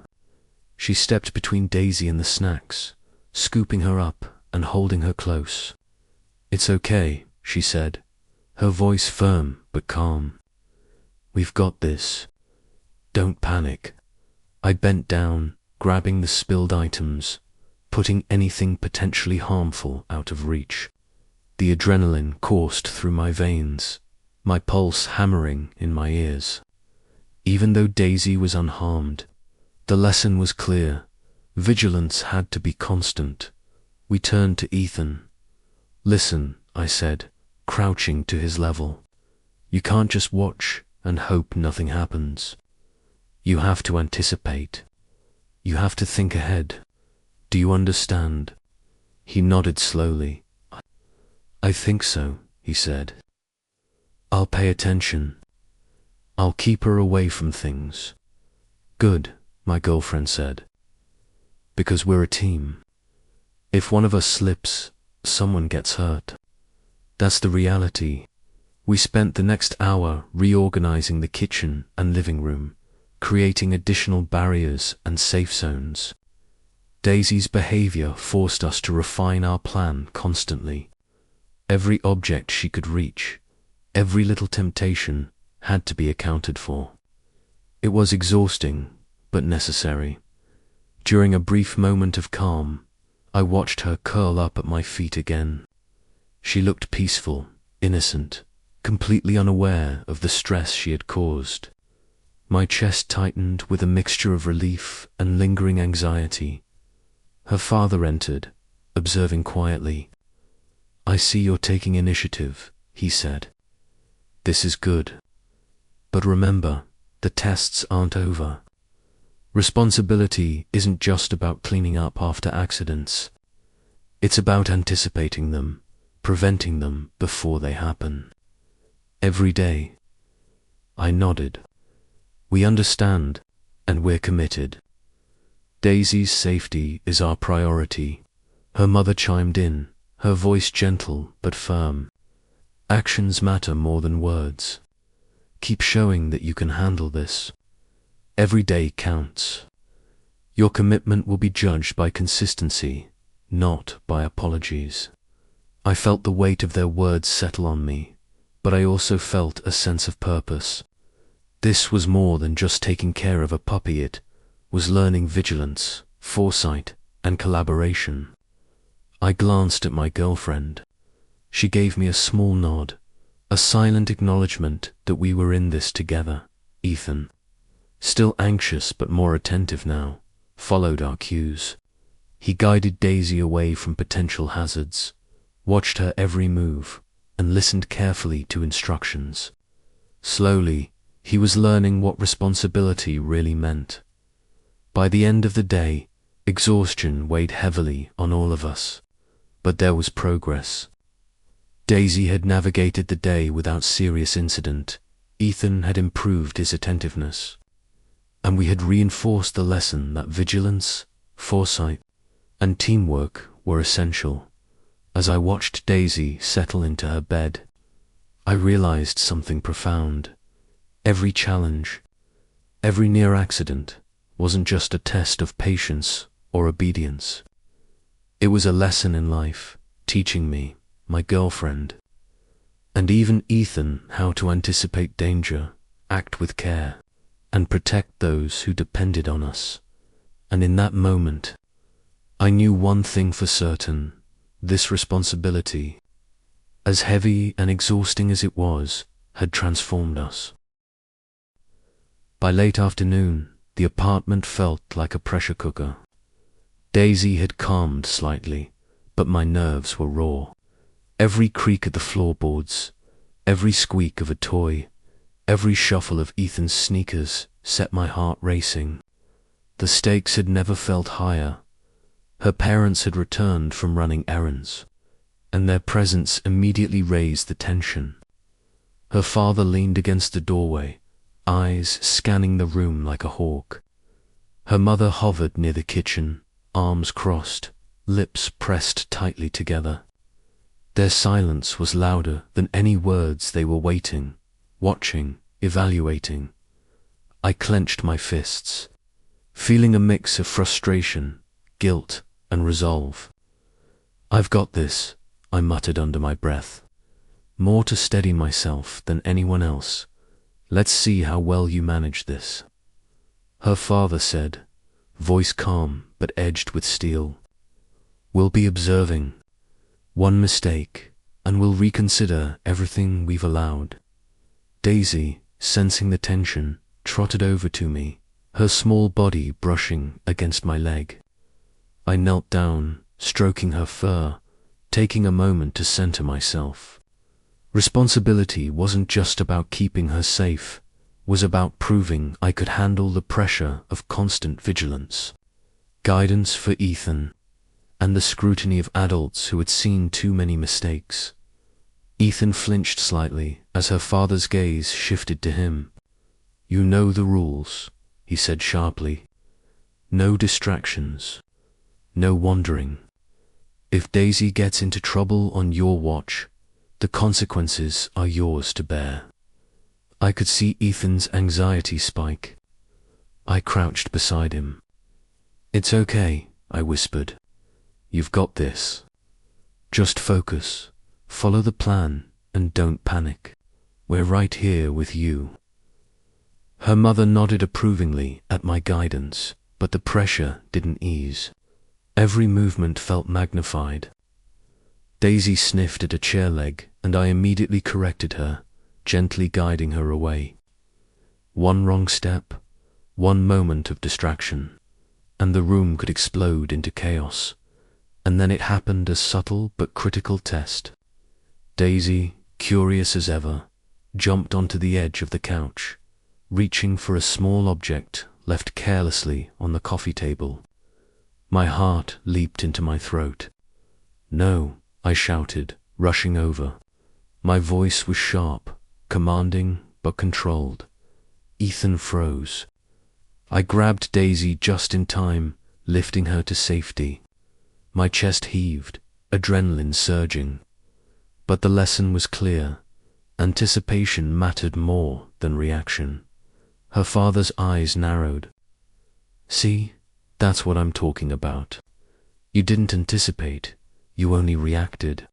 She stepped between Daisy and the snacks, scooping her up and holding her close. "It's okay," she said, her voice firm but calm. "We've got this. Don't panic." I bent down, grabbing the spilled items, putting anything potentially harmful out of reach. The adrenaline coursed through my veins, my pulse hammering in my ears. Even though Daisy was unharmed, the lesson was clear. Vigilance had to be constant. We turned to Ethan. "Listen," I said, crouching to his level. "You can't just watch and hope nothing happens. You have to anticipate. You have to think ahead. Do you understand?" He nodded slowly. "I think so," he said. "I'll pay attention. I'll keep her away from things." "Good," my girlfriend said. "Because we're a team. If one of us slips, someone gets hurt. That's the reality." We spent the next hour reorganizing the kitchen and living room, creating additional barriers and safe zones. Daisy's behavior forced us to refine our plan constantly. Every object she could reach, every little temptation, had to be accounted for. It was exhausting, but necessary. During a brief moment of calm, I watched her curl up at my feet again. She looked peaceful, innocent, completely unaware of the stress she had caused. My chest tightened with a mixture of relief and lingering anxiety. Her father entered, observing quietly. "I see you're taking initiative," he said. "This is good. But remember, the tests aren't over. Responsibility isn't just about cleaning up after accidents. It's about anticipating them, preventing them before they happen. Every day." I nodded. "We understand, and we're committed." "Daisy's safety is our priority," her mother chimed in, her voice gentle but firm. "Actions matter more than words. Keep showing that you can handle this. Every day counts. Your commitment will be judged by consistency, not by apologies." I felt the weight of their words settle on me, but I also felt a sense of purpose. This was more than just taking care of a puppy. It was learning vigilance, foresight, and collaboration. I glanced at my girlfriend. She gave me a small nod, a silent acknowledgement that we were in this together. Ethan, still anxious but more attentive now, followed our cues. He guided Daisy away from potential hazards, watched her every move, and listened carefully to instructions. Slowly, he was learning what responsibility really meant. By the end of the day, exhaustion weighed heavily on all of us, but there was progress. Daisy had navigated the day without serious incident. Ethan had improved his attentiveness, and we had reinforced the lesson that vigilance, foresight, and teamwork were essential. As I watched Daisy settle into her bed, I realized something profound. Every challenge, every near accident wasn't just a test of patience or obedience. It was a lesson in life, teaching me, my girlfriend, and even Ethan how to anticipate danger, act with care, and protect those who depended on us. And in that moment, I knew one thing for certain: this responsibility, as heavy and exhausting as it was, had transformed us. By late afternoon, the apartment felt like a pressure cooker. Daisy had calmed slightly, but my nerves were raw. Every creak of the floorboards, every squeak of a toy, every shuffle of Ethan's sneakers set my heart racing. The stakes had never felt higher. Her parents had returned from running errands, and their presence immediately raised the tension. Her father leaned against the doorway, eyes scanning the room like a hawk. Her mother hovered near the kitchen, arms crossed, lips pressed tightly together. Their silence was louder than any words. They were waiting, watching, evaluating. I clenched my fists, feeling a mix of frustration, guilt, and resolve. "I've got this," I muttered under my breath, more to steady myself than anyone else. "Let's see how well you manage this." Her father said, voice calm but edged with steel, "We'll be observing. One mistake, and we'll reconsider everything we've allowed." Daisy, sensing the tension, trotted over to me, her small body brushing against my leg. I knelt down, stroking her fur, taking a moment to center myself. Responsibility wasn't just about keeping her safe, was about proving I could handle the pressure of constant vigilance. Guidance for Ethan, and the scrutiny of adults who had seen too many mistakes. Ethan flinched slightly as her father's gaze shifted to him. "You know the rules," he said sharply. "No distractions, no wandering. If Daisy gets into trouble on your watch, the consequences are yours to bear." I could see Ethan's anxiety spike. I crouched beside him. "It's okay," I whispered. "You've got this. Just focus, follow the plan, and don't panic. We're right here with you." Her mother nodded approvingly at my guidance, but the pressure didn't ease. Every movement felt magnified. Daisy sniffed at a chair leg, and I immediately corrected her, gently guiding her away. One wrong step, one moment of distraction, and the room could explode into chaos. And then it happened, a subtle but critical test. Daisy, curious as ever, jumped onto the edge of the couch, reaching for a small object left carelessly on the coffee table. My heart leaped into my throat. "No," I shouted, rushing over. My voice was sharp, commanding but controlled. Ethan froze. I grabbed Daisy just in time, lifting her to safety. My chest heaved, adrenaline surging. But the lesson was clear. Anticipation mattered more than reaction. Her father's eyes narrowed. "See, that's what I'm talking about. You didn't anticipate, you only reacted.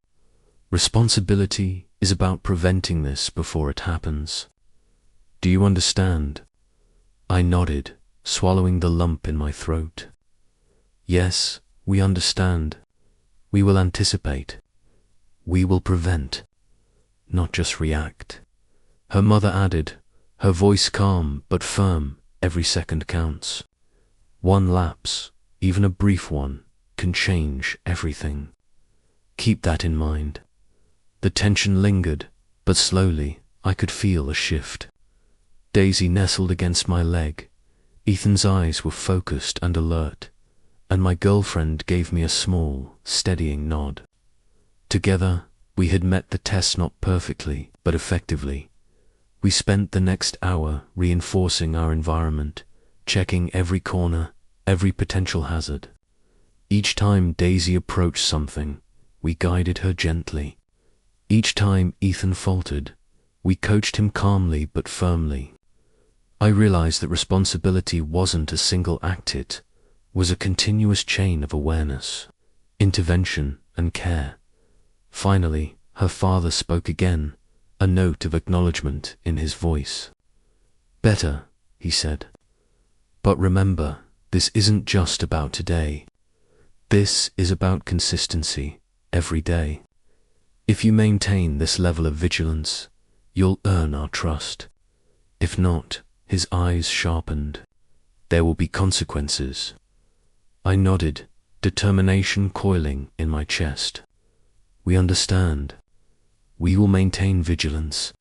Responsibility is about preventing this before it happens. Do you understand?" I nodded, swallowing the lump in my throat. "Yes, we understand. We will anticipate. We will prevent, not just react." Her mother added, her voice calm but firm. "Every second counts. One lapse, even a brief one, can change everything. Keep that in mind." The tension lingered, but slowly I could feel a shift. Daisy nestled against my leg. Ethan's eyes were focused and alert, and my girlfriend gave me a small, steadying nod. Together, We had met the test not perfectly, but effectively. We spent the next hour reinforcing our environment, checking every corner, every potential hazard. Each time Daisy approached something, we guided her gently. Each time Ethan faltered, we coached him calmly but firmly. I realized that responsibility wasn't a single act, it was a continuous chain of awareness, intervention, and care. Finally, her father spoke again, a note of acknowledgement in his voice. "Better," he said. "But remember, this isn't just about today. This is about consistency, every day. If you maintain this level of vigilance, you'll earn our trust. If not," his eyes sharpened, "there will be consequences." I nodded, determination coiling in my chest. "We understand. We will maintain vigilance.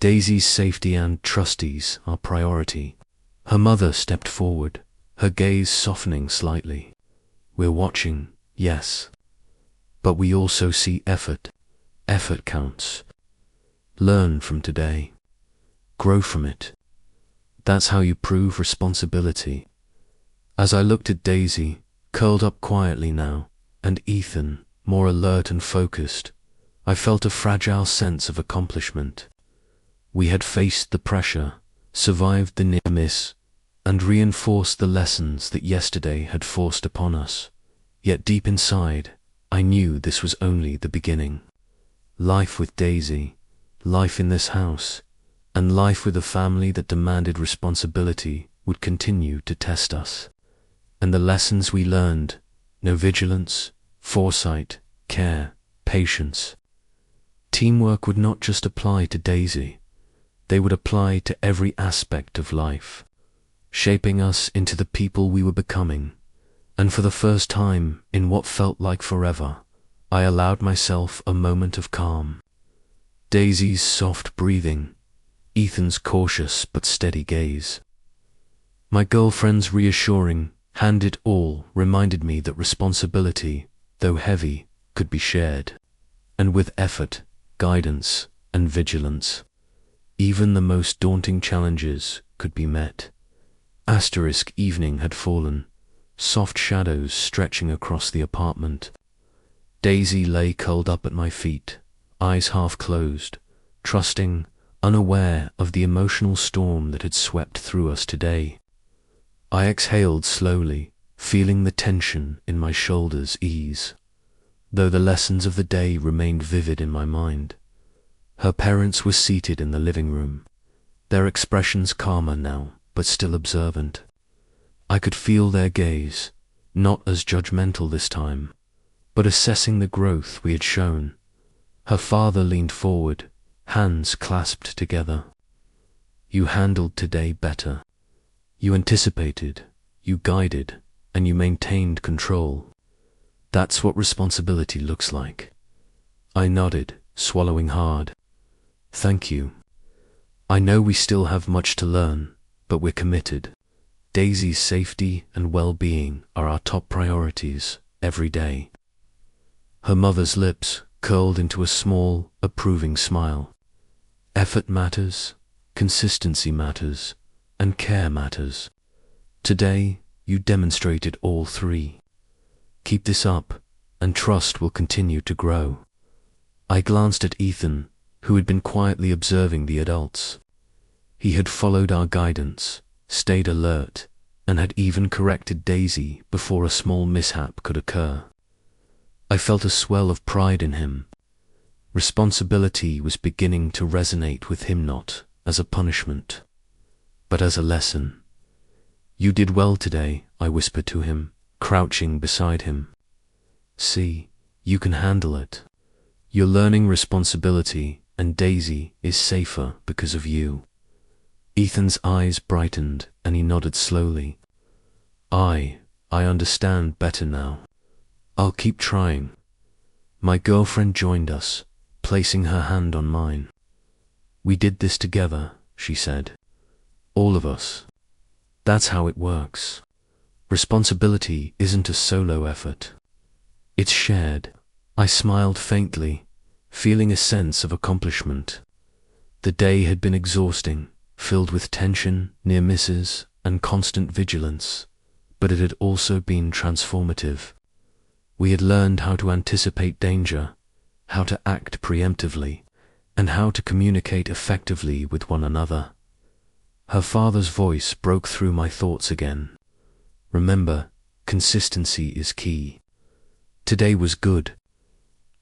Daisy's safety and trustees are priority." Her mother stepped forward, her gaze softening slightly. "We're watching, yes. But we also see effort. Effort counts. Learn from today. Grow from it. That's how you prove responsibility." As I looked at Daisy, curled up quietly now, and Ethan, more alert and focused, I felt a fragile sense of accomplishment. We had faced the pressure, survived the near miss, and reinforced the lessons that yesterday had forced upon us. Yet deep inside, I knew this was only the beginning. Life with Daisy, life in this house, and life with a family that demanded responsibility would continue to test us. And the lessons we learned, no vigilance, foresight, care, patience. Teamwork would not just apply to Daisy, they would apply to every aspect of life, shaping us into the people we were becoming. And for the first time in what felt like forever, I allowed myself a moment of calm. Daisy's soft breathing, Ethan's cautious but steady gaze. My girlfriend's reassuring, "hand it all," reminded me that responsibility, though heavy, could be shared. And with effort, guidance, and vigilance, even the most daunting challenges could be met. Evening had fallen, soft shadows stretching across the apartment. Daisy lay curled up at my feet, eyes half closed, trusting, unaware of the emotional storm that had swept through us today. I exhaled slowly, feeling the tension in my shoulders ease, though the lessons of the day remained vivid in my mind. Her parents were seated in the living room, their expressions calmer now, but still observant. I could feel their gaze, not as judgmental this time, but assessing the growth we had shown. Her father leaned forward, hands clasped together. "You handled today better. You anticipated, you guided, and you maintained control. That's what responsibility looks like." I nodded, swallowing hard. "Thank you. I know we still have much to learn, but we're committed. Daisy's safety and well-being are our top priorities every day." Her mother's lips curled into a small, approving smile. "Effort matters, consistency matters, and care matters. Today, you demonstrated all three. Keep this up, and trust will continue to grow." I glanced at Ethan, who had been quietly observing the adults. He had followed our guidance, stayed alert, and had even corrected Daisy before a small mishap could occur. I felt a swell of pride in him. Responsibility was beginning to resonate with him, not as a punishment, but as a lesson. "You did well today," I whispered to him, crouching beside him. "See, you can handle it. You're learning responsibility, and Daisy is safer because of you." Ethan's eyes brightened, and he nodded slowly. I understand better now. I'll keep trying." My girlfriend joined us, placing her hand on mine. "We did this together," she said. "All of us. That's how it works. Responsibility isn't a solo effort. It's shared." I smiled faintly, feeling a sense of accomplishment. The day had been exhausting, filled with tension, near misses, and constant vigilance, but it had also been transformative. We had learned how to anticipate danger, how to act preemptively, and how to communicate effectively with one another. Her father's voice broke through my thoughts again. Remember, consistency is key. Today was good.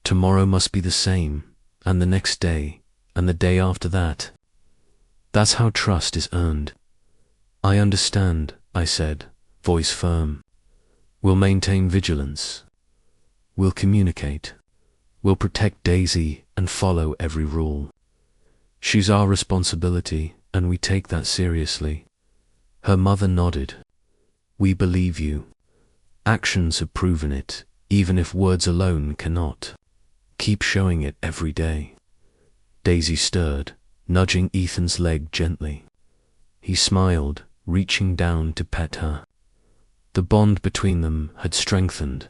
Tomorrow must be the same, and the next day, and the day after that. That's how trust is earned. I understand, I said, voice firm. We'll maintain vigilance. We'll communicate. We'll protect Daisy and follow every rule. She's our responsibility, and we take that seriously. Her mother nodded. We believe you. Actions have proven it, even if words alone cannot. Keep showing it every day. Daisy stirred, nudging Ethan's leg gently. He smiled, reaching down to pet her. The bond between them had strengthened,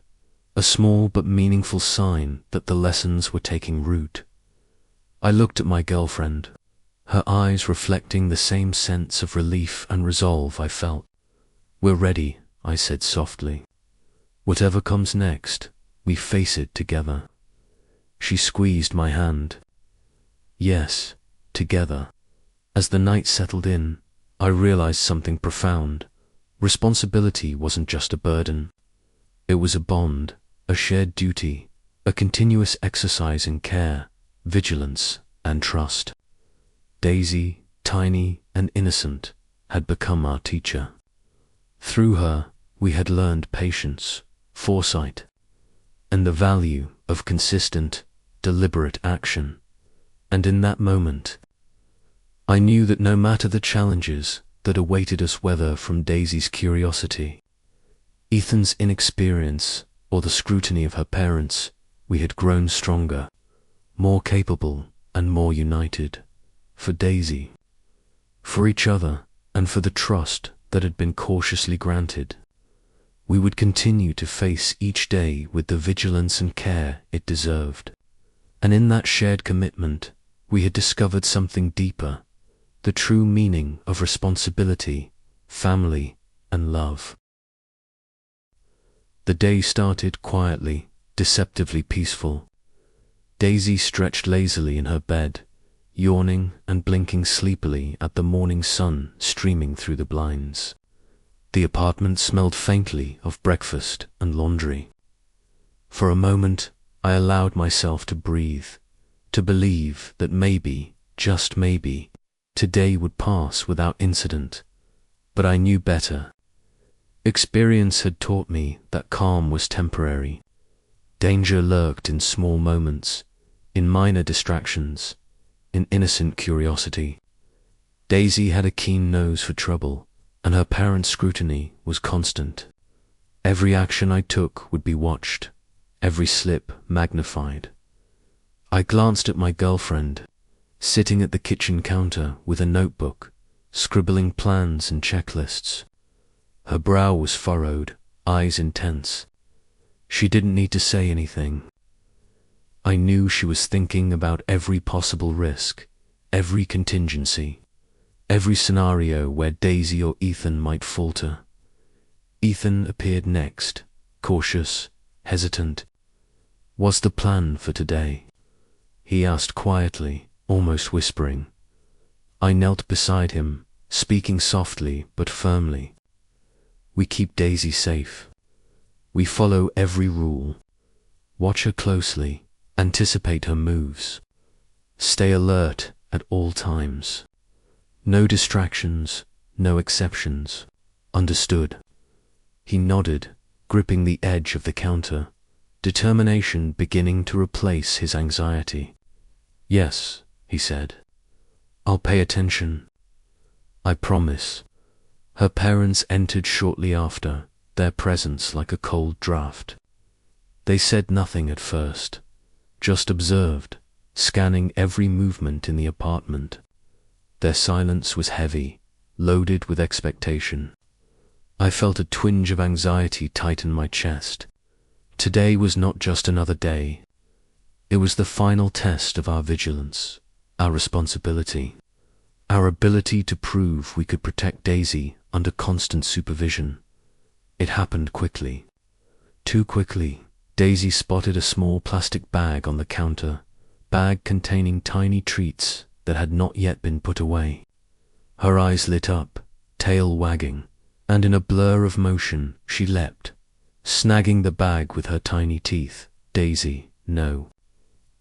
a small but meaningful sign that the lessons were taking root. I looked at my girlfriend, her eyes reflecting the same sense of relief and resolve I felt. We're ready, I said softly. Whatever comes next, we face it together. She squeezed my hand. Yes, together. As the night settled in, I realized something profound. Responsibility wasn't just a burden. It was a bond, a shared duty, a continuous exercise in care, vigilance, and trust. Daisy, tiny and innocent, had become our teacher. Through her, we had learned patience, foresight, and the value of consistent, deliberate action. And in that moment, I knew that no matter the challenges that awaited us, whether from Daisy's curiosity, Ethan's inexperience, or the scrutiny of her parents, we had grown stronger, more capable, and more united. For Daisy, for each other, and for the trust that had been cautiously granted. We would continue to face each day with the vigilance and care it deserved. And in that shared commitment, we had discovered something deeper, the true meaning of responsibility, family, and love. The day started quietly, deceptively peaceful. Daisy stretched lazily in her bed, yawning and blinking sleepily at the morning sun streaming through the blinds. The apartment smelled faintly of breakfast and laundry. For a moment, I allowed myself to breathe, to believe that maybe, just maybe, today would pass without incident. But I knew better. Experience had taught me that calm was temporary. Danger lurked in small moments, in minor distractions, in innocent curiosity. Daisy had a keen nose for trouble, and her parents' scrutiny was constant. Every action I took would be watched, every slip magnified. I glanced at my girlfriend, sitting at the kitchen counter with a notebook, scribbling plans and checklists. Her brow was furrowed, eyes intense. She didn't need to say anything. I knew she was thinking about every possible risk, every contingency, every scenario where Daisy or Ethan might falter. Ethan appeared next, cautious, hesitant. "What's the plan for today?" he asked quietly, almost whispering. I knelt beside him, speaking softly but firmly. "We keep Daisy safe. We follow every rule. Watch her closely, anticipate her moves. Stay alert at all times. No distractions, no exceptions. Understood?" He nodded, gripping the edge of the counter, determination beginning to replace his anxiety. "Yes," he said. "I'll pay attention. I promise." Her parents entered shortly after, their presence like a cold draft. They said nothing at first, just observed, scanning every movement in the apartment. Their silence was heavy, loaded with expectation. I felt a twinge of anxiety tighten my chest. Today was not just another day. It was the final test of our vigilance, our responsibility, our ability to prove we could protect Daisy under constant supervision. It happened quickly. Too quickly. Daisy spotted a small plastic bag on the counter, bag containing tiny treats that had not yet been put away. Her eyes lit up, tail wagging, and in a blur of motion she leapt, snagging the bag with her tiny teeth. "Daisy, no!"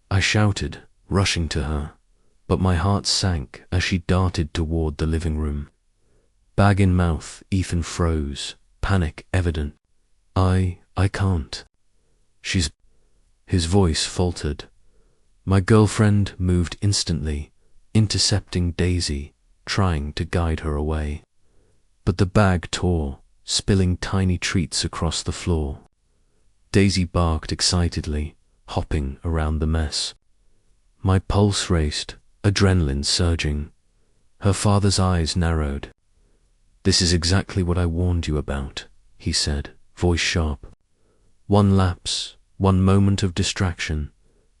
I shouted, rushing to her, but my heart sank as she darted toward the living room. Bag in mouth, Ethan froze, panic evident. I can't. His voice faltered. My girlfriend moved instantly, intercepting Daisy, trying to guide her away. But the bag tore, spilling tiny treats across the floor. Daisy barked excitedly, hopping around the mess. My pulse raced, adrenaline surging. Her father's eyes narrowed. "This is exactly what I warned you about," he said, voice sharp. "One lapse, one moment of distraction,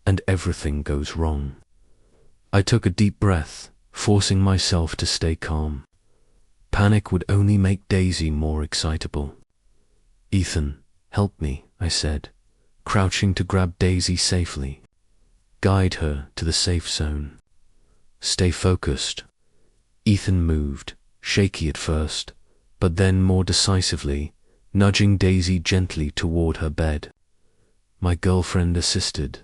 and everything goes wrong." I took a deep breath, forcing myself to stay calm. Panic would only make Daisy more excitable. "Ethan, help me," I said, crouching to grab Daisy safely. "Guide her to the safe zone. Stay focused." Ethan moved, shaky at first, but then more decisively, nudging Daisy gently toward her bed. My girlfriend assisted,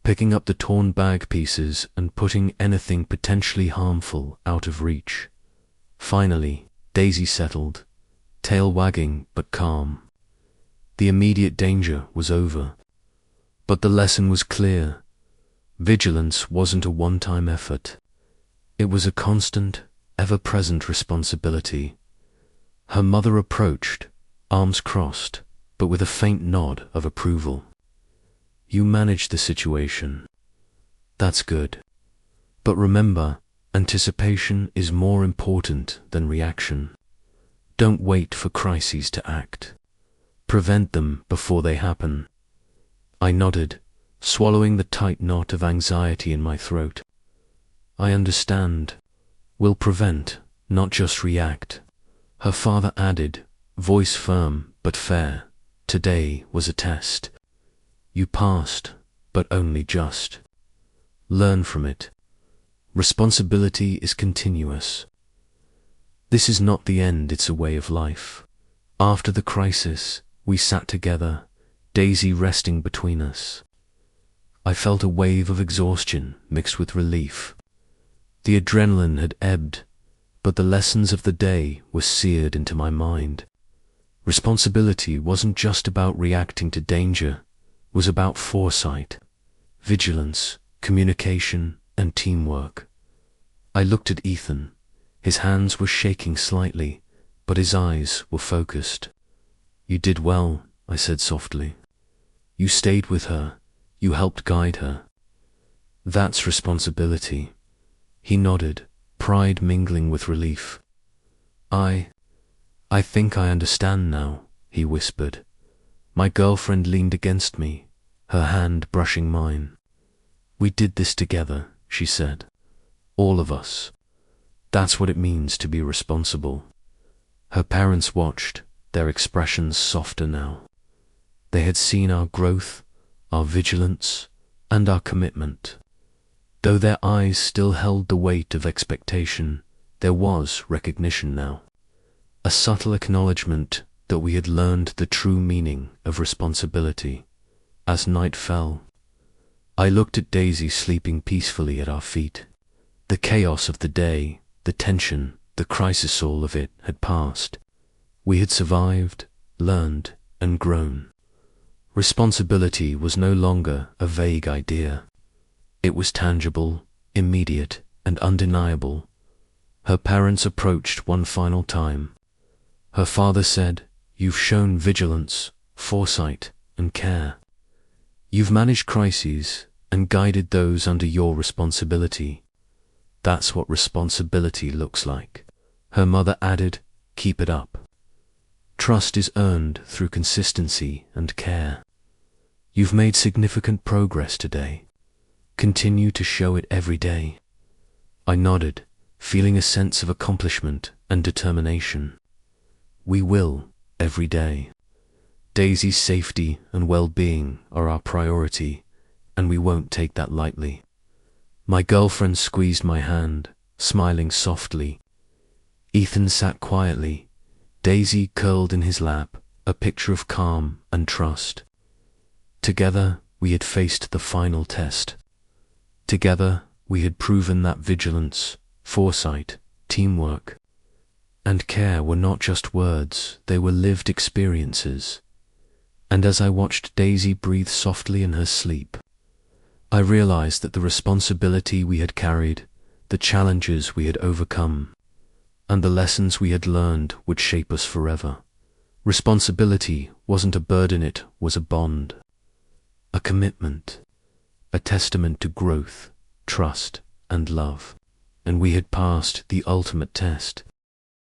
picking up the torn bag pieces and putting anything potentially harmful out of reach. Finally, Daisy settled, tail wagging but calm. The immediate danger was over. But the lesson was clear. Vigilance wasn't a one-time effort. It was a constant, ever-present responsibility. Her mother approached, arms crossed, but with a faint nod of approval. "You managed the situation. That's good. But remember, anticipation is more important than reaction. Don't wait for crises to act. Prevent them before they happen." I nodded, swallowing the tight knot of anxiety in my throat. "I understand. We'll prevent, not just react." Her father added, voice firm but fair, "Today was a test. You passed, but only just. Learn from it. Responsibility is continuous. This is not the end, it's a way of life." After the crisis, we sat together, Daisy resting between us. I felt a wave of exhaustion mixed with relief. The adrenaline had ebbed, but the lessons of the day were seared into my mind. Responsibility wasn't just about reacting to danger, it was about foresight, vigilance, communication, and teamwork. I looked at Ethan. His hands were shaking slightly, but his eyes were focused. "You did well," I said softly. "You stayed with her. You helped guide her. That's responsibility." He nodded, pride mingling with relief. I think I understand now," he whispered. My girlfriend leaned against me, her hand brushing mine. "We did this together," she said. "All of us. That's what it means to be responsible." Her parents watched, their expressions softer now. They had seen our growth, our vigilance, and our commitment. Though their eyes still held the weight of expectation, there was recognition now. A subtle acknowledgement that we had learned the true meaning of responsibility. As night fell, I looked at Daisy sleeping peacefully at our feet. The chaos of the day, the tension, the crisis, all of it had passed. We had survived, learned, and grown. Responsibility was no longer a vague idea. It was tangible, immediate, and undeniable. Her parents approached one final time. Her father said, "You've shown vigilance, foresight, and care. You've managed crises and guided those under your responsibility. That's what responsibility looks like." Her mother added, "Keep it up. Trust is earned through consistency and care. You've made significant progress today." Continue to show it every day. I nodded, feeling a sense of accomplishment and determination. We will, every day. Daisy's safety and well-being are our priority, and we won't take that lightly. My girlfriend squeezed my hand, smiling softly. Ethan sat quietly, Daisy curled in his lap, a picture of calm and trust. Together, we had faced the final test. Together, we had proven that vigilance, foresight, teamwork, and care were not just words, they were lived experiences. And as I watched Daisy breathe softly in her sleep, I realized that the responsibility we had carried, the challenges we had overcome, and the lessons we had learned would shape us forever. Responsibility wasn't a burden, it was a bond, a commitment, a testament to growth, trust, and love. And we had passed the ultimate test.